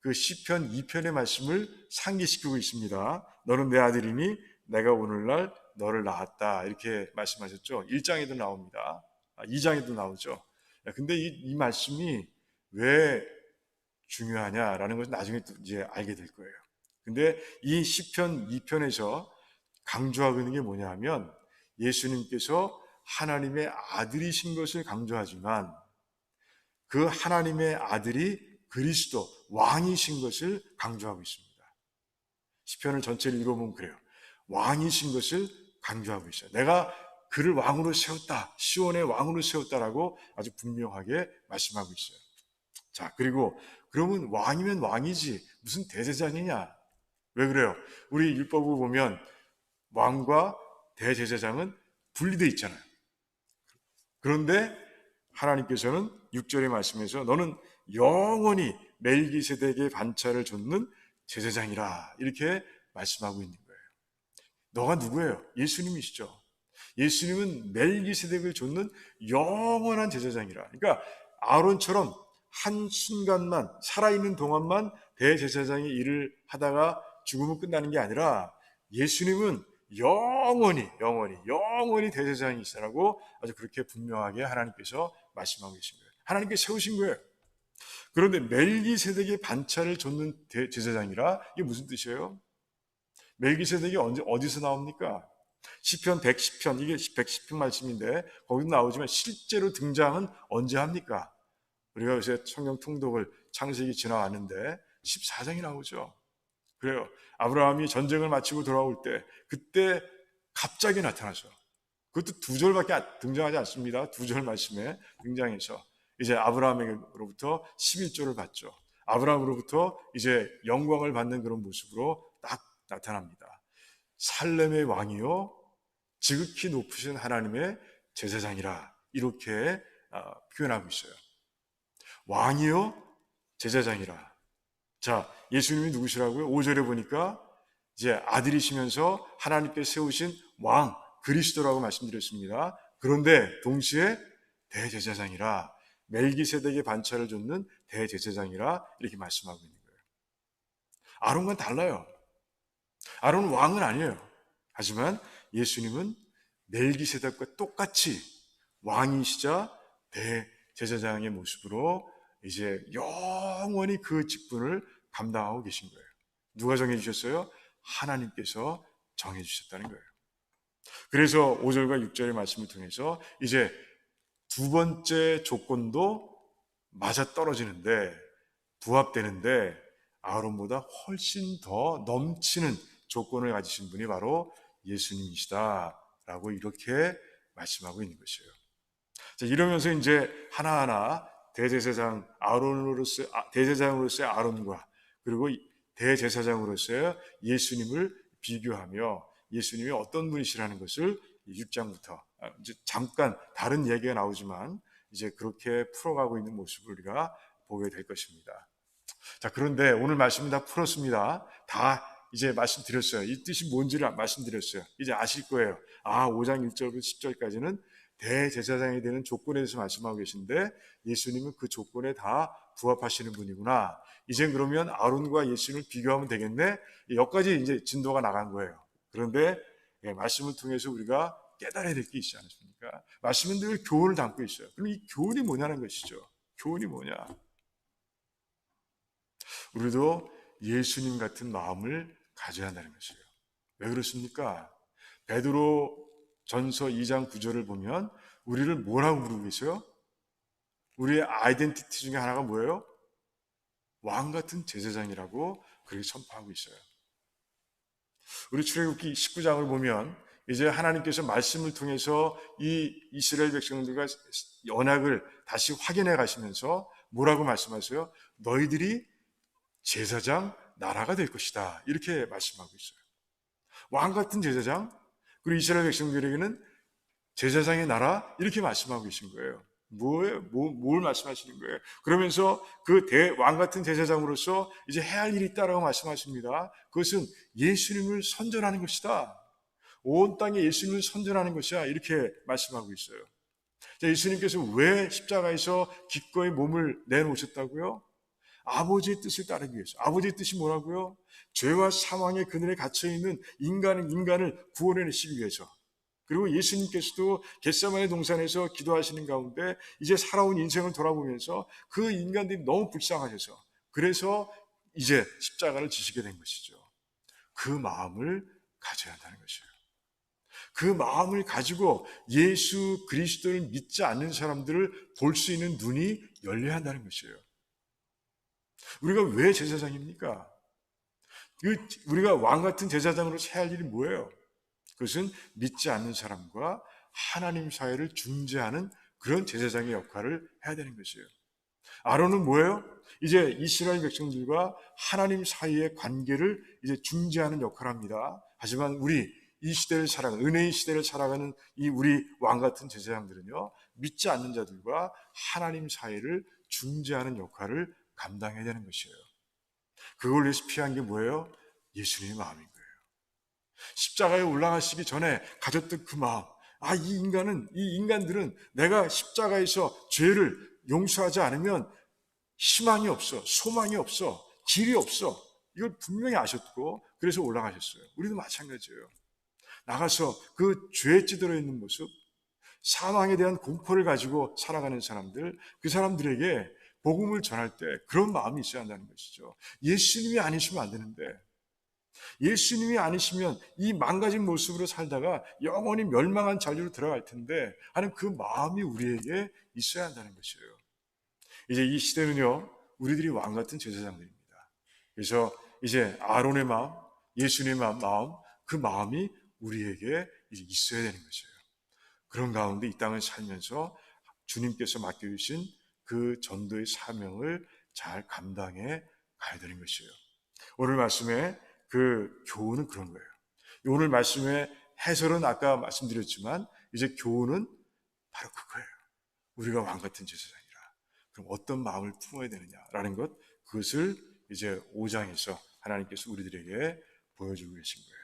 그 시편 2편의 말씀을 상기시키고 있습니다. 너는 내 아들이니 내가 오늘날 너를 낳았다, 이렇게 말씀하셨죠. 1장에도 나옵니다. 2장에도 나오죠. 근데 이 말씀이 왜 중요하냐라는 것은 나중에 또 이제 알게 될 거예요. 근데 이 시편 2편에서 강조하고 있는 게 뭐냐 하면 예수님께서 하나님의 아들이신 것을 강조하지만 그 하나님의 아들이 그리스도 왕이신 것을 강조하고 있습니다. 시편을 전체를 읽어보면 그래요. 왕이신 것을 강조하고 있어요. 내가 그를 왕으로 세웠다, 시온의 왕으로 세웠다라고 아주 분명하게 말씀하고 있어요. 자, 그리고 그러면 왕이면 왕이지 무슨 대제사장이냐? 왜 그래요? 우리 율법을 보면 왕과 대제사장은 분리되어 있잖아요. 그런데 하나님께서는 6절의 말씀에서 너는 영원히 멜기세덱의 반차를 좇는 제사장이라, 이렇게 말씀하고 있는 거예요. 너가 누구예요? 예수님이시죠. 예수님은 멜기세덱을 좇는 영원한 제사장이라. 그러니까 아론처럼 한순간만, 살아있는 동안만 대제사장의 일을 하다가 죽으면 끝나는 게 아니라 예수님은 영원히 대제사장이시라고 아주 그렇게 분명하게 하나님께서 말씀하고 계신 거예요. 하나님께서 세우신 거예요. 그런데 멜기세덱의 반차를 좇는 제사장이라, 이게 무슨 뜻이에요? 멜기세덱이 어디서 나옵니까? 시편 110편, 이게 110편 말씀인데 거기도 나오지만 실제로 등장은 언제 합니까? 우리가 요새 성경 통독을 창세기 지나왔는데 14장이 나오죠. 그래요. 아브라함이 전쟁을 마치고 돌아올 때 그때 갑자기 나타나서 그것도 두 절밖에 등장하지 않습니다. 두 절 말씀에 등장해서 이제 아브라함으로부터 11조를 받죠. 아브라함으로부터 이제 영광을 받는 그런 모습으로 딱 나타납니다. 살렘의 왕이요 지극히 높으신 하나님의 제사장이라 이렇게 표현하고 있어요. 왕이요 제사장이라. 자, 예수님이 누구시라고요? 5절에 보니까 이제 아들이시면서 하나님께 세우신 왕 그리스도라고 말씀드렸습니다. 그런데 동시에 대제사장이라, 멜기세덱의 반차를 줬는 대제사장이라 이렇게 말씀하고 있는 거예요. 아론과는 달라요. 아론은 왕은 아니에요. 하지만 예수님은 멜기세덱과 똑같이 왕이시자 대제사장의 모습으로 이제 영원히 그 직분을 감당하고 계신 거예요. 누가 정해주셨어요? 하나님께서 정해주셨다는 거예요. 그래서 5절과 6절의 말씀을 통해서 이제 두 번째 조건도 맞아떨어지는데, 부합되는데 아론보다 훨씬 더 넘치는 조건을 가지신 분이 바로 예수님이시다라고 이렇게 말씀하고 있는 것이에요. 자, 이러면서 이제 하나하나 대제사장으로서의 아론과 그리고 대제사장으로서의 예수님을 비교하며 예수님이 어떤 분이시라는 것을 6장부터 이제 잠깐 다른 얘기가 나오지만 이제 그렇게 풀어가고 있는 모습을 우리가 보게 될 것입니다. 자, 그런데 오늘 말씀은 다 풀었습니다. 다 이제 말씀드렸어요. 이 뜻이 뭔지를 말씀드렸어요. 이제 아실 거예요. 5장 1절부터 10절까지는 대제사장이 되는 조건에 대해서 말씀하고 계신데 예수님은 그 조건에 다 부합하시는 분이구나. 이제 그러면 아론과 예수님을 비교하면 되겠네. 여기까지 이제 진도가 나간 거예요. 그런데 말씀을 통해서 우리가 깨달아야 될 게 있지 않습니까? 말씀은 늘 교훈을 담고 있어요. 그럼 이 교훈이 뭐냐는 것이죠. 교훈이 뭐냐? 우리도 예수님 같은 마음을 가져야 한다는 것이에요. 왜 그렇습니까? 베드로 전서 2장 9절을 보면 우리를 뭐라고 부르고 계세요? 우리의 아이덴티티 중에 하나가 뭐예요? 왕 같은 제사장이라고 그렇게 선포하고 있어요. 우리 출애굽기 19장을 보면 이제 하나님께서 말씀을 통해서 이 이스라엘 백성들과 언약을 다시 확인해 가시면서 뭐라고 말씀하세요? 너희들이 제사장 나라가 될 것이다. 이렇게 말씀하고 있어요. 왕 같은 제사장, 그리고 이스라엘 백성들에게는 제사장의 나라 이렇게 말씀하고 계신 거예요. 뭘 말씀하시는 거예요? 그러면서 그 왕 같은 제사장으로서 이제 해야 할 일이 있다라고 말씀하십니다. 그것은 예수님을 선전하는 것이다. 온 땅에 예수님을 선전하는 것이야. 이렇게 말씀하고 있어요. 자, 예수님께서 왜 십자가에서 기꺼이 몸을 내놓으셨다고요? 아버지의 뜻을 따르기 위해서. 아버지의 뜻이 뭐라고요? 죄와 사망의 그늘에 갇혀있는 인간을 구원해내시기 위해서. 그리고 예수님께서도 겟세마네 동산에서 기도하시는 가운데 이제 살아온 인생을 돌아보면서 그 인간들이 너무 불쌍하셔서 그래서 이제 십자가를 지시게 된 것이죠. 그 마음을 가져야 한다는 것이에요. 그 마음을 가지고 예수 그리스도를 믿지 않는 사람들을 볼 수 있는 눈이 열려야 한다는 것이에요. 우리가 왜 제사장입니까? 우리가 왕 같은 제사장으로서 해야 할 일이 뭐예요? 그것은 믿지 않는 사람과 하나님 사이를 중재하는 그런 제사장의 역할을 해야 되는 것이에요. 아론은 뭐예요? 이제 이스라엘 백성들과 하나님 사이의 관계를 이제 중재하는 역할을 합니다. 하지만 우리 이 시대를 살아가는, 은혜의 시대를 살아가는 이 우리 왕 같은 제사장들은요, 믿지 않는 자들과 하나님 사이를 중재하는 역할을 감당해야 되는 것이에요. 그걸 위해서 필요한 게 뭐예요? 예수님의 마음인 거예요. 십자가에 올라가시기 전에 가졌던 그 마음. 이 인간들은 내가 십자가에서 죄를 용서하지 않으면 희망이 없어, 소망이 없어, 길이 없어. 이걸 분명히 아셨고, 그래서 올라가셨어요. 우리도 마찬가지예요. 나가서 그 죄에 찌들어 있는 모습, 사망에 대한 공포를 가지고 살아가는 사람들, 그 사람들에게 복음을 전할 때 그런 마음이 있어야 한다는 것이죠. 예수님이 아니시면 안 되는데, 예수님이 아니시면 이 망가진 모습으로 살다가 영원히 멸망한 잔류로 들어갈 텐데 하는 그 마음이 우리에게 있어야 한다는 것이에요. 이제 이 시대는요, 우리들이 왕 같은 제사장들입니다. 그래서 이제 아론의 마음, 예수님의 마음, 그 마음이 우리에게 이제 있어야 되는 것이에요. 그런 가운데 이 땅을 살면서 주님께서 맡겨주신 그 전도의 사명을 잘 감당해 가야 되는 것이에요. 오늘 말씀의 그 교훈은 그런 거예요. 오늘 말씀의 해설은 아까 말씀드렸지만 이제 교훈은 바로 그거예요. 우리가 왕같은 제사장이라. 그럼 어떤 마음을 품어야 되느냐라는 것, 그것을 이제 5장에서 하나님께서 우리들에게 보여주고 계신 거예요.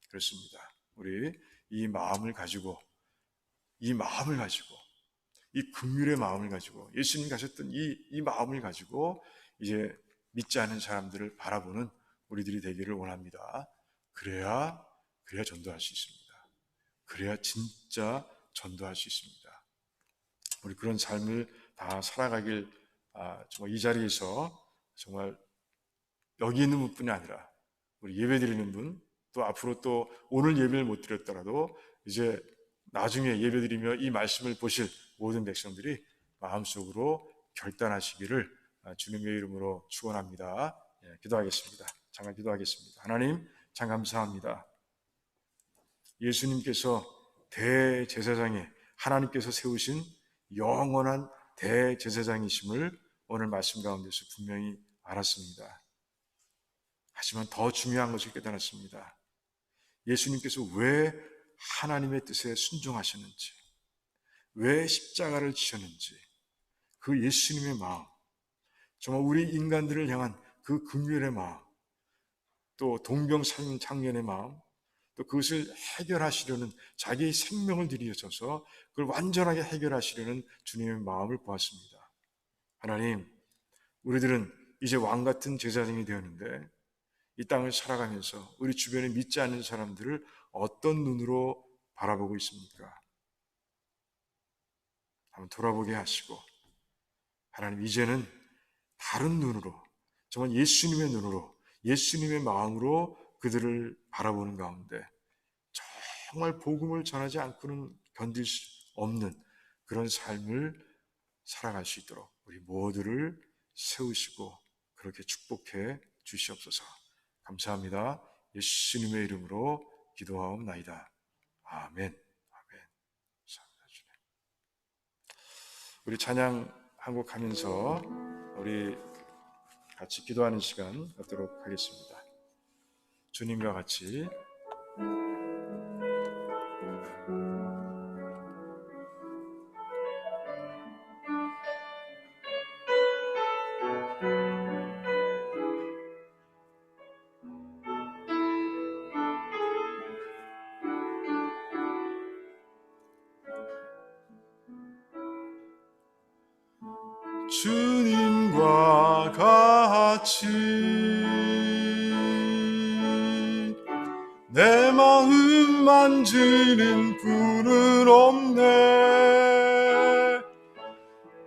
그렇습니다. 우리 이 마음을 가지고 이 긍휼의 마음을 가지고 예수님 가셨던 이 마음을 가지고 이제 믿지 않은 사람들을 바라보는 우리들이 되기를 원합니다. 그래야 전도할 수 있습니다. 그래야 진짜 전도할 수 있습니다. 우리 그런 삶을 다 살아가길 정말 이 자리에서 정말 여기 있는 분뿐이 아니라 우리 예배 드리는 분, 또 앞으로 또 오늘 예배를 못 드렸더라도 이제 나중에 예배 드리며 이 말씀을 보실 모든 백성들이 마음속으로 결단하시기를 주님의 이름으로 축원합니다. 기도하겠습니다. 잠깐 기도하겠습니다. 하나님 참 감사합니다. 예수님께서 대제사장에 하나님께서 세우신 영원한 대제사장이심을 오늘 말씀 가운데서 분명히 알았습니다. 하지만 더 중요한 것을 깨달았습니다. 예수님께서 왜 하나님의 뜻에 순종하셨는지, 왜 십자가를 지셨는지, 그 예수님의 마음, 정말 우리 인간들을 향한 그 긍휼의 마음, 또 동병상련의 마음, 또 그것을 해결하시려는 자기의 생명을 들이셔서 그걸 완전하게 해결하시려는 주님의 마음을 보았습니다. 하나님, 우리들은 이제 왕같은 제사장이 되었는데 이 땅을 살아가면서 우리 주변에 믿지 않는 사람들을 어떤 눈으로 바라보고 있습니까? 한번 돌아보게 하시고, 하나님 이제는 다른 눈으로, 정말 예수님의 눈으로, 예수님의 마음으로 그들을 바라보는 가운데 정말 복음을 전하지 않고는 견딜 수 없는 그런 삶을 살아갈 수 있도록 우리 모두를 세우시고 그렇게 축복해 주시옵소서. 감사합니다. 예수님의 이름으로 기도하옵나이다. 아멘. 아멘. 감사합니다, 주님. 우리 찬양 한 곡 하면서 우리 같이 기도하는 시간 갖도록 하겠습니다. 주님과 같이 주님과 같이 내 마음 만지는 분은 없네.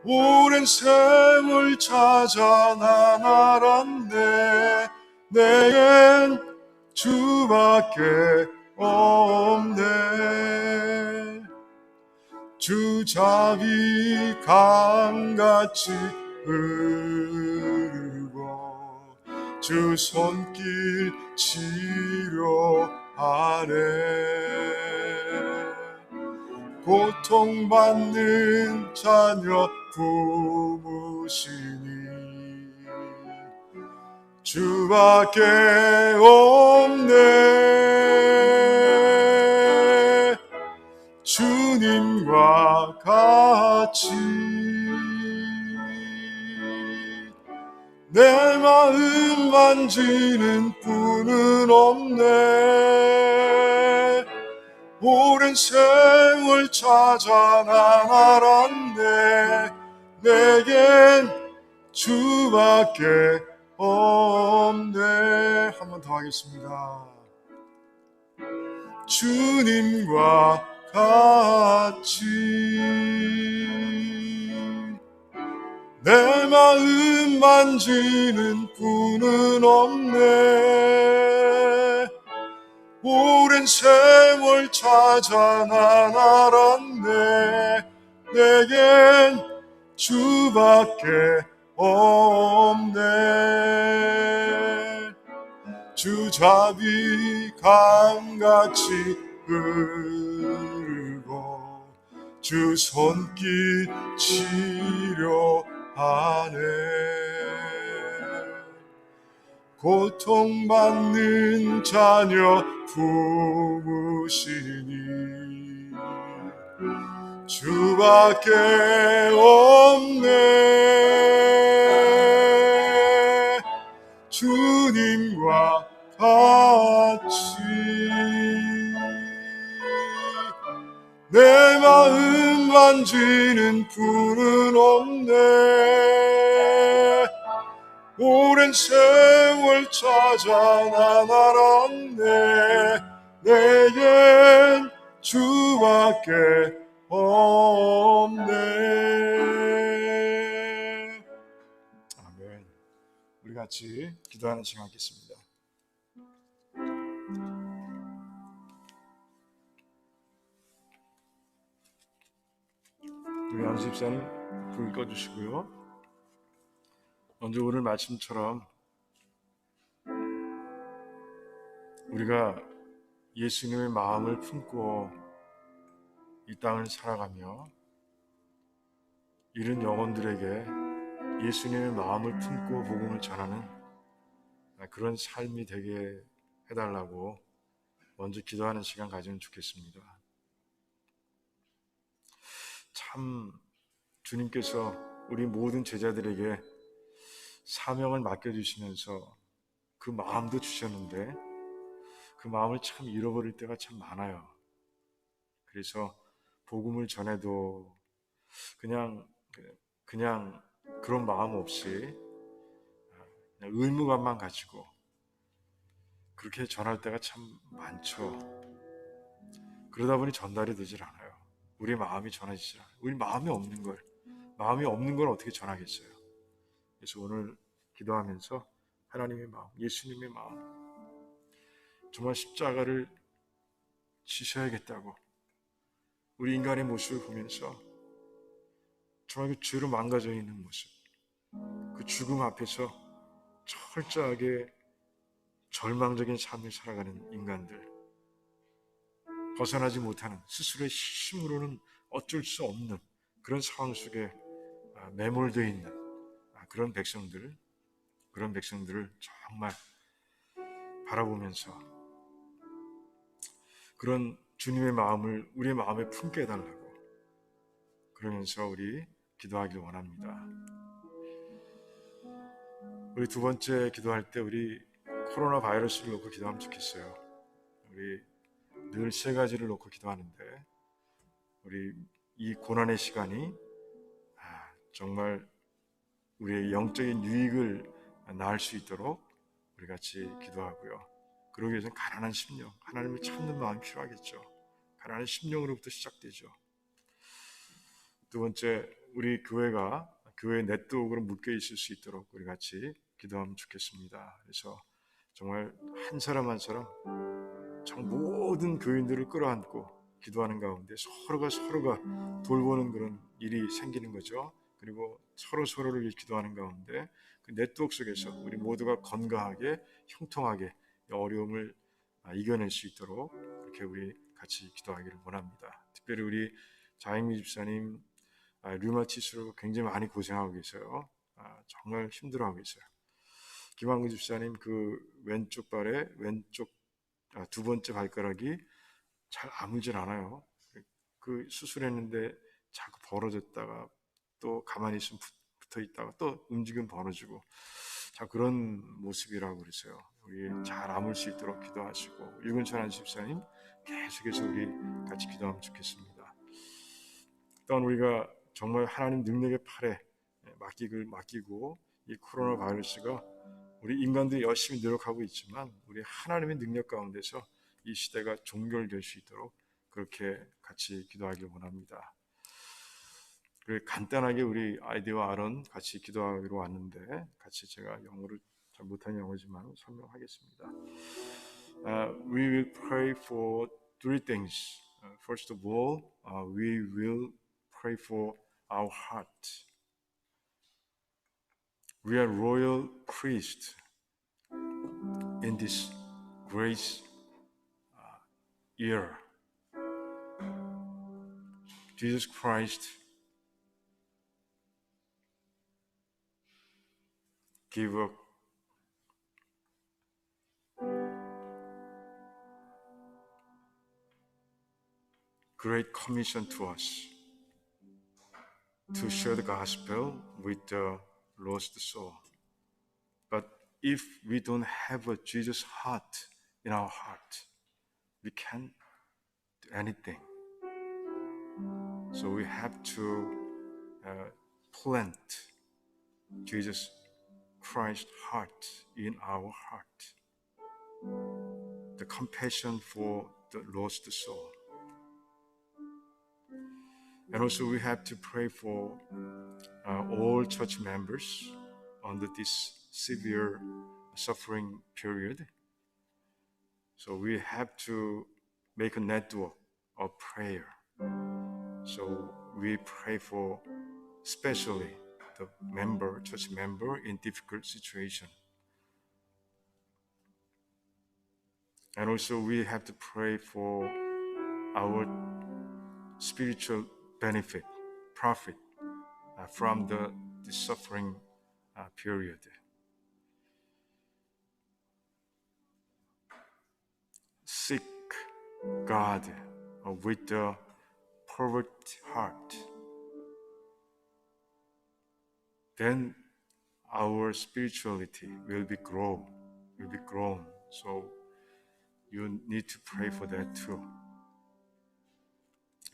오랜 세월 찾아 난 알았네. 내겐 주밖에 없네. 주 자비 강같이 흐르고 주 손길 치료하네. 고통받는 자녀 품으시니 주밖에 없네. 주님과 같이 내 마음 만지는 분은 없네. 오랜 세월 찾아 난 알았네. 내겐 주밖에 없네. 한 번 더 하겠습니다. 주님과 같이 내 마음 만지는 분은 없네. 오랜 세월 찾아 난 알았네. 내겐 주밖에 없네. 주 자비 강같이 흐르고 주 손길 치료하네. 고통받는 자녀 부으시니 주밖에 없네. 주님과 같이 내 마음 만지는 분은 없네. 오랜 세월 찾아 난 알았네. 내겐 주밖에 없네. 아멘. 우리 같이 기도하는 시간 갖겠습니다. 우리 안수 집사님 불 꺼주시고요. 먼저 오늘 말씀처럼 우리가 예수님의 마음을 품고 이 땅을 살아가며 이른 영혼들에게 예수님의 마음을 품고 복음을 전하는 그런 삶이 되게 해달라고 먼저 기도하는 시간 가지면 좋겠습니다. 참 주님께서 우리 모든 제자들에게 사명을 맡겨주시면서 그 마음도 주셨는데 그 마음을 참 잃어버릴 때가 참 많아요. 그래서 복음을 전해도 그냥 그런 마음 없이 그냥 의무감만 가지고 그렇게 전할 때가 참 많죠. 그러다 보니 전달이 되질 않아요. 우리 마음이 전해지질 않아요. 우리 마음이 없는 걸 어떻게 전하겠어요? 그래서 오늘 기도하면서 하나님의 마음, 예수님의 마음, 정말 십자가를 지셔야겠다고 우리 인간의 모습을 보면서 정말 그 죄로 망가져 있는 모습, 그 죽음 앞에서 철저하게 절망적인 삶을 살아가는 인간들, 벗어나지 못하는 스스로의 힘으로는 어쩔 수 없는 그런 상황 속에 매몰되어 있는 그런 백성들을 정말 바라보면서 그런 주님의 마음을 우리의 마음에 품게 해달라고 그러면서 우리 기도하길 원합니다. 우리 두 번째 기도할 때 우리 코로나 바이러스를 놓고 기도하면 좋겠어요. 우리 늘 세 가지를 놓고 기도하는데 우리 이 고난의 시간이 정말 우리의 영적인 유익을 낳을 수 있도록 우리 같이 기도하고요. 그러기 위해서는 가난한 심령, 하나님을 찾는 마음이 필요하겠죠. 가난한 심령으로부터 시작되죠. 두 번째, 우리 교회 네트워크로 묶여 있을 수 있도록 우리 같이 기도하면 좋겠습니다. 그래서 정말 한 사람 한 사람 정 모든 교인들을 끌어안고 기도하는 가운데 서로가 돌보는 그런 일이 생기는 거죠. 그리고 서로를 기도하는 가운데 그 네트워크 속에서 우리 모두가 건강하게 형통하게 어려움을 이겨낼 수 있도록 그렇게 우리 같이 기도하기를 원합니다. 특별히 우리 자임미 집사님 류마티스로 굉장히 많이 고생하고 계세요. 정말 힘들어하고 있어요. 김한구 집사님 그 왼쪽 발에 두 번째 발가락이 잘 아물질 않아요. 그 수술했는데 자꾸 벌어졌다가 또 가만히 있으면 붙어 있다가 또 움직이면 벌어지고 자 그런 모습이라고 그러세요. 우리 잘 아물 수 있도록 기도하시고 유근천 집사님 계속해서 우리 같이 기도하면 좋겠습니다. 또한 우리가 정말 하나님 능력의 팔에 맡기고 이 코로나 바이러스가 우리 인간들이 열심히 노력하고 있지만 우리 하나님의 능력 가운데서 이 시대가 종결될 수 있도록 그렇게 같이 기도하길 원합니다. 그리고 간단하게 우리 아이디와 아론 같이 기도하기로 왔는데 같이 제가 영어를 잘 못하는 영어지만 설명하겠습니다. We will pray for three things. First of all, we will pray for our heart. We are royal priests in this grace year. Jesus Christ give a great commission to us to share the gospel with the lost soul. But if we don't have a Jesus heart in our heart, we can't do anything. So we have to plant Jesus Christ's heart in our heart. The compassion for the lost soul. And also we have to pray for all church members under this severe suffering period. So we have to make a network of prayer. So we pray for especially the church member in difficult situation. And also we have to pray for our spiritual benefit, profit from the suffering period. Seek God with the perfect heart. Then our spirituality will be grown. So you need to pray for that too.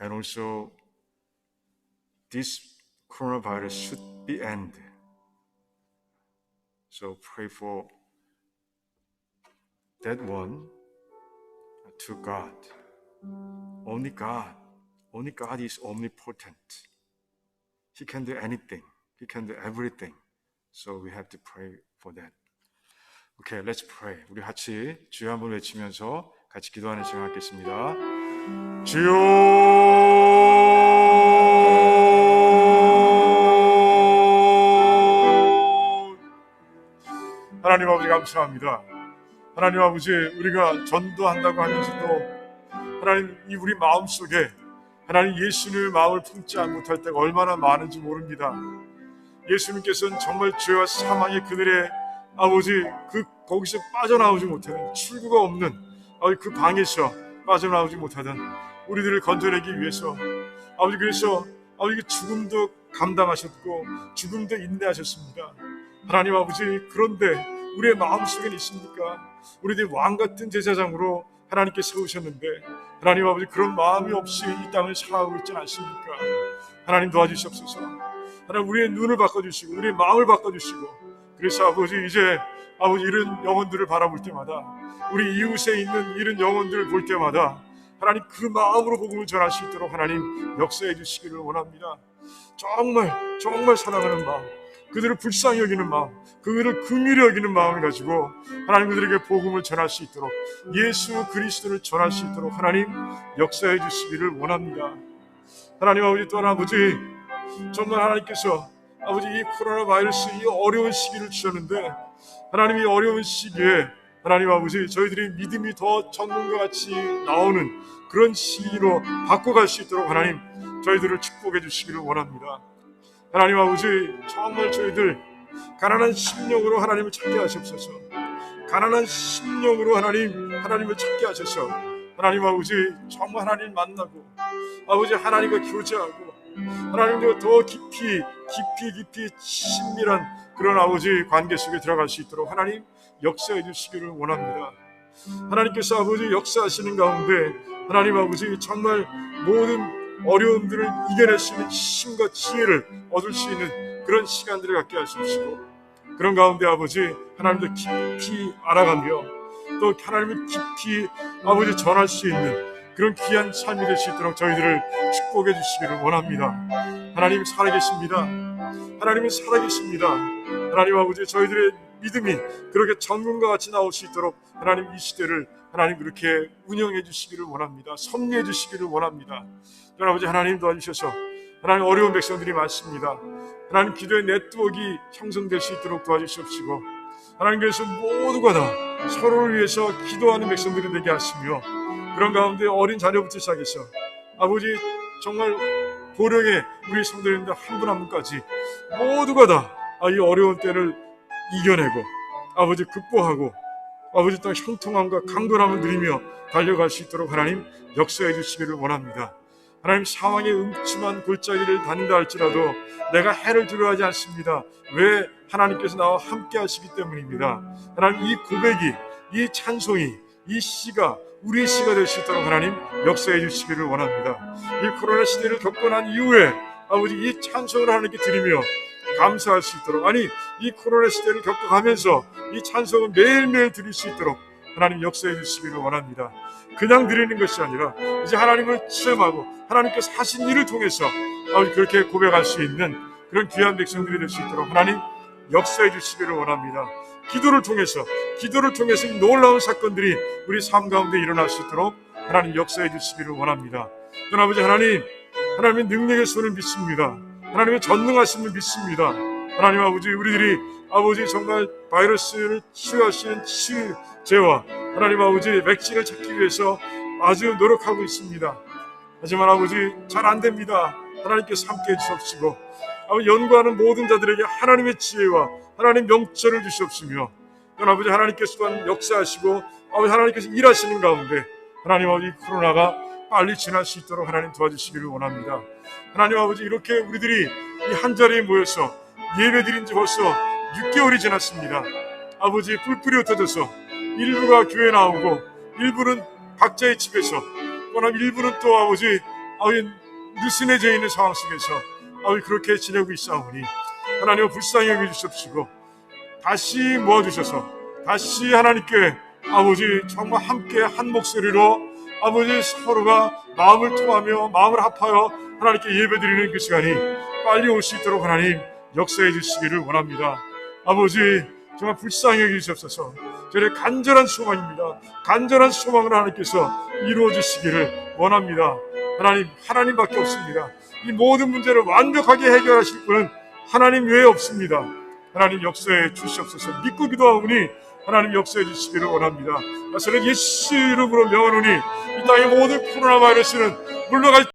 And also, this coronavirus should be ended. So pray for that one to God. Only God is omnipotent. He can do anything. He can do everything. So we have to pray for that. Okay, let's pray. 우리 같이 주여 한번 외치면서 같이 기도하는 시간 갖겠습니다. 주여! 하나님 아버지 감사합니다. 하나님 아버지 우리가 전도한다고 하면서도 하나님 이 우리 마음속에 하나님 예수님의 마음을 품지 못할 때가 얼마나 많은지 모릅니다. 예수님께서는 정말 죄와 사망의 그들의 아버지 거기서 빠져나오지 못하는 출구가 없는 그 방에서 빠져나오지 못하던 우리들을 건져내기 위해서 아버지 그래서 아버지 죽음도 감당하셨고 죽음도 인내하셨습니다. 하나님 아버지 그런데 우리의 마음속에 있습니까? 우리들 왕같은 제사장으로 하나님께 세우셨는데 하나님 아버지 그런 마음이 없이 이 땅을 살아가고 있지 않습니까? 하나님 도와주시옵소서. 하나님 우리의 눈을 바꿔주시고 우리의 마음을 바꿔주시고 그래서 아버지 이제 아버지 이런 영혼들을 바라볼 때마다 우리 이웃에 있는 이런 영혼들을 볼 때마다 하나님 그 마음으로 복음을 전할 수 있도록 하나님 역사해 주시기를 원합니다. 정말 사랑하는 마음, 그들을 불쌍히 여기는 마음, 그들을 긍휼히 여기는 마음을 가지고 하나님 그들에게 복음을 전할 수 있도록 예수 그리스도를 전할 수 있도록 하나님 역사해 주시기를 원합니다. 하나님 아버지 또한 아버지 정말 하나님께서 아버지 이 코로나 바이러스 이 어려운 시기를 주셨는데 하나님 이 어려운 시기에 하나님 아버지 저희들이 믿음이 더 전문과 같이 나오는 그런 시기로 바꿔갈 수 있도록 하나님 저희들을 축복해 주시기를 원합니다. 하나님 아버지 정말 저희들 가난한 심령으로 하나님을 찾게 하시옵소서. 가난한 심령으로 하나님을 찾게 하셔서 하나님 아버지 정말 하나님 만나고 아버지 하나님과 교제하고 하나님과 더 깊이 친밀한 그런 아버지 관계 속에 들어갈 수 있도록 하나님 역사해 주시기를 원합니다. 하나님께서 아버지 역사하시는 가운데 하나님 아버지 정말 모든 어려움들을 이겨낼 수 있는 힘과 지혜를 얻을 수 있는 그런 시간들을 갖게 하십시오. 그런 가운데 아버지 하나님도 깊이 알아가며 또 하나님을 깊이 아버지 전할 수 있는 그런 귀한 삶이 될 수 있도록 저희들을 축복해 주시기를 원합니다. 하나님 살아계십니다. 하나님은 살아계십니다. 하나님 아버지 저희들의 믿음이 그렇게 정금과 같이 나올 수 있도록 하나님 이 시대를 하나님 그렇게 운영해 주시기를 원합니다. 섭리해 주시기를 원합니다. 아버지 하나님 도와주셔서 하나님 어려운 백성들이 많습니다. 하나님 기도의 네트워크가 형성될 수 있도록 도와주시옵시고 하나님께서 모두가 다 서로를 위해서 기도하는 백성들이 되게 하시며 그런 가운데 어린 자녀부터 시작해서 아버지 정말 고령의 우리 성도님들 한 분 한 분까지 모두가 다 이 어려운 때를 이겨내고 아버지 극복하고 아버지 땅 형통함과 강건함을 누리며 달려갈 수 있도록 하나님 역사해 주시기를 원합니다. 하나님, 상황의 음침한 골짜기를 다닌다 할지라도 내가 해를 두려워하지 않습니다. 왜? 하나님께서 나와 함께 하시기 때문입니다. 하나님, 이 고백이, 이 찬송이, 이 시가 우리의 시가 될 수 있도록 하나님 역사해 주시기를 원합니다. 이 코로나 시대를 겪고 난 이후에 아버지 이 찬송을 하나님께 드리며 감사할 수 있도록, 아니 이 코로나 시대를 겪어가면서 이 찬송을 매일매일 드릴 수 있도록 하나님 역사해 주시기를 원합니다. 그냥 드리는 것이 아니라 이제 하나님을 체험하고 하나님께서 하신 일을 통해서 그렇게 고백할 수 있는 그런 귀한 백성들이 될 수 있도록 하나님 역사해 주시기를 원합니다. 기도를 통해서 이 놀라운 사건들이 우리 삶 가운데 일어날 수 있도록 하나님 역사해 주시기를 원합니다. 아버지 하나님, 하나님의 능력의 손을 믿습니다. 하나님의 전능하심을 믿습니다. 하나님 아버지, 우리들이 아버지 정말 바이러스를 치유하시는 치유제와 하나님 아버지 백신을 찾기 위해서 아주 노력하고 있습니다. 하지만 아버지 잘 안 됩니다. 하나님께서 함께 해주옵시고 연구하는 모든 자들에게 하나님의 지혜와 하나님 명철을 주시옵시며, 아버지 하나님께서 또한 역사하시고 아버지 하나님께서 일하시는 가운데 하나님 아버지 코로나가 빨리 지날 수 있도록 하나님 도와주시기를 원합니다. 하나님 아버지, 이렇게 우리들이 이 한 자리에 모여서 예배드린 지 벌써 6개월이 지났습니다. 아버지, 뿔뿔이 흩어져서 일부가 교회 나오고 일부는 각자의 집에서, 또는 일부는 또 아버지 느슨해져 있는 상황 속에서 그렇게 지내고 있사오니 하나님 불쌍히 여겨주십시고 다시 모아주셔서 다시 하나님께 아버지 정말 함께 한 목소리로 아버지 서로가 마음을 통하며 마음을 합하여 하나님께 예배드리는 그 시간이 빨리 올 수 있도록 하나님 역사해 주시기를 원합니다. 아버지 정말 불쌍히 여기주옵소서. 저의 간절한 소망입니다. 간절한 소망을 하나님께서 이루어 주시기를 원합니다. 하나님밖에 없습니다. 이 모든 문제를 완벽하게 해결하실 분은 하나님 외에 없습니다. 하나님 역사해 주시옵소서. 믿고 기도하오니 하나님 역사해 주시기를 원합니다. 저는 예수 이름으로 명하노니 이 땅의 모든 코로나 바이러스는 물러갈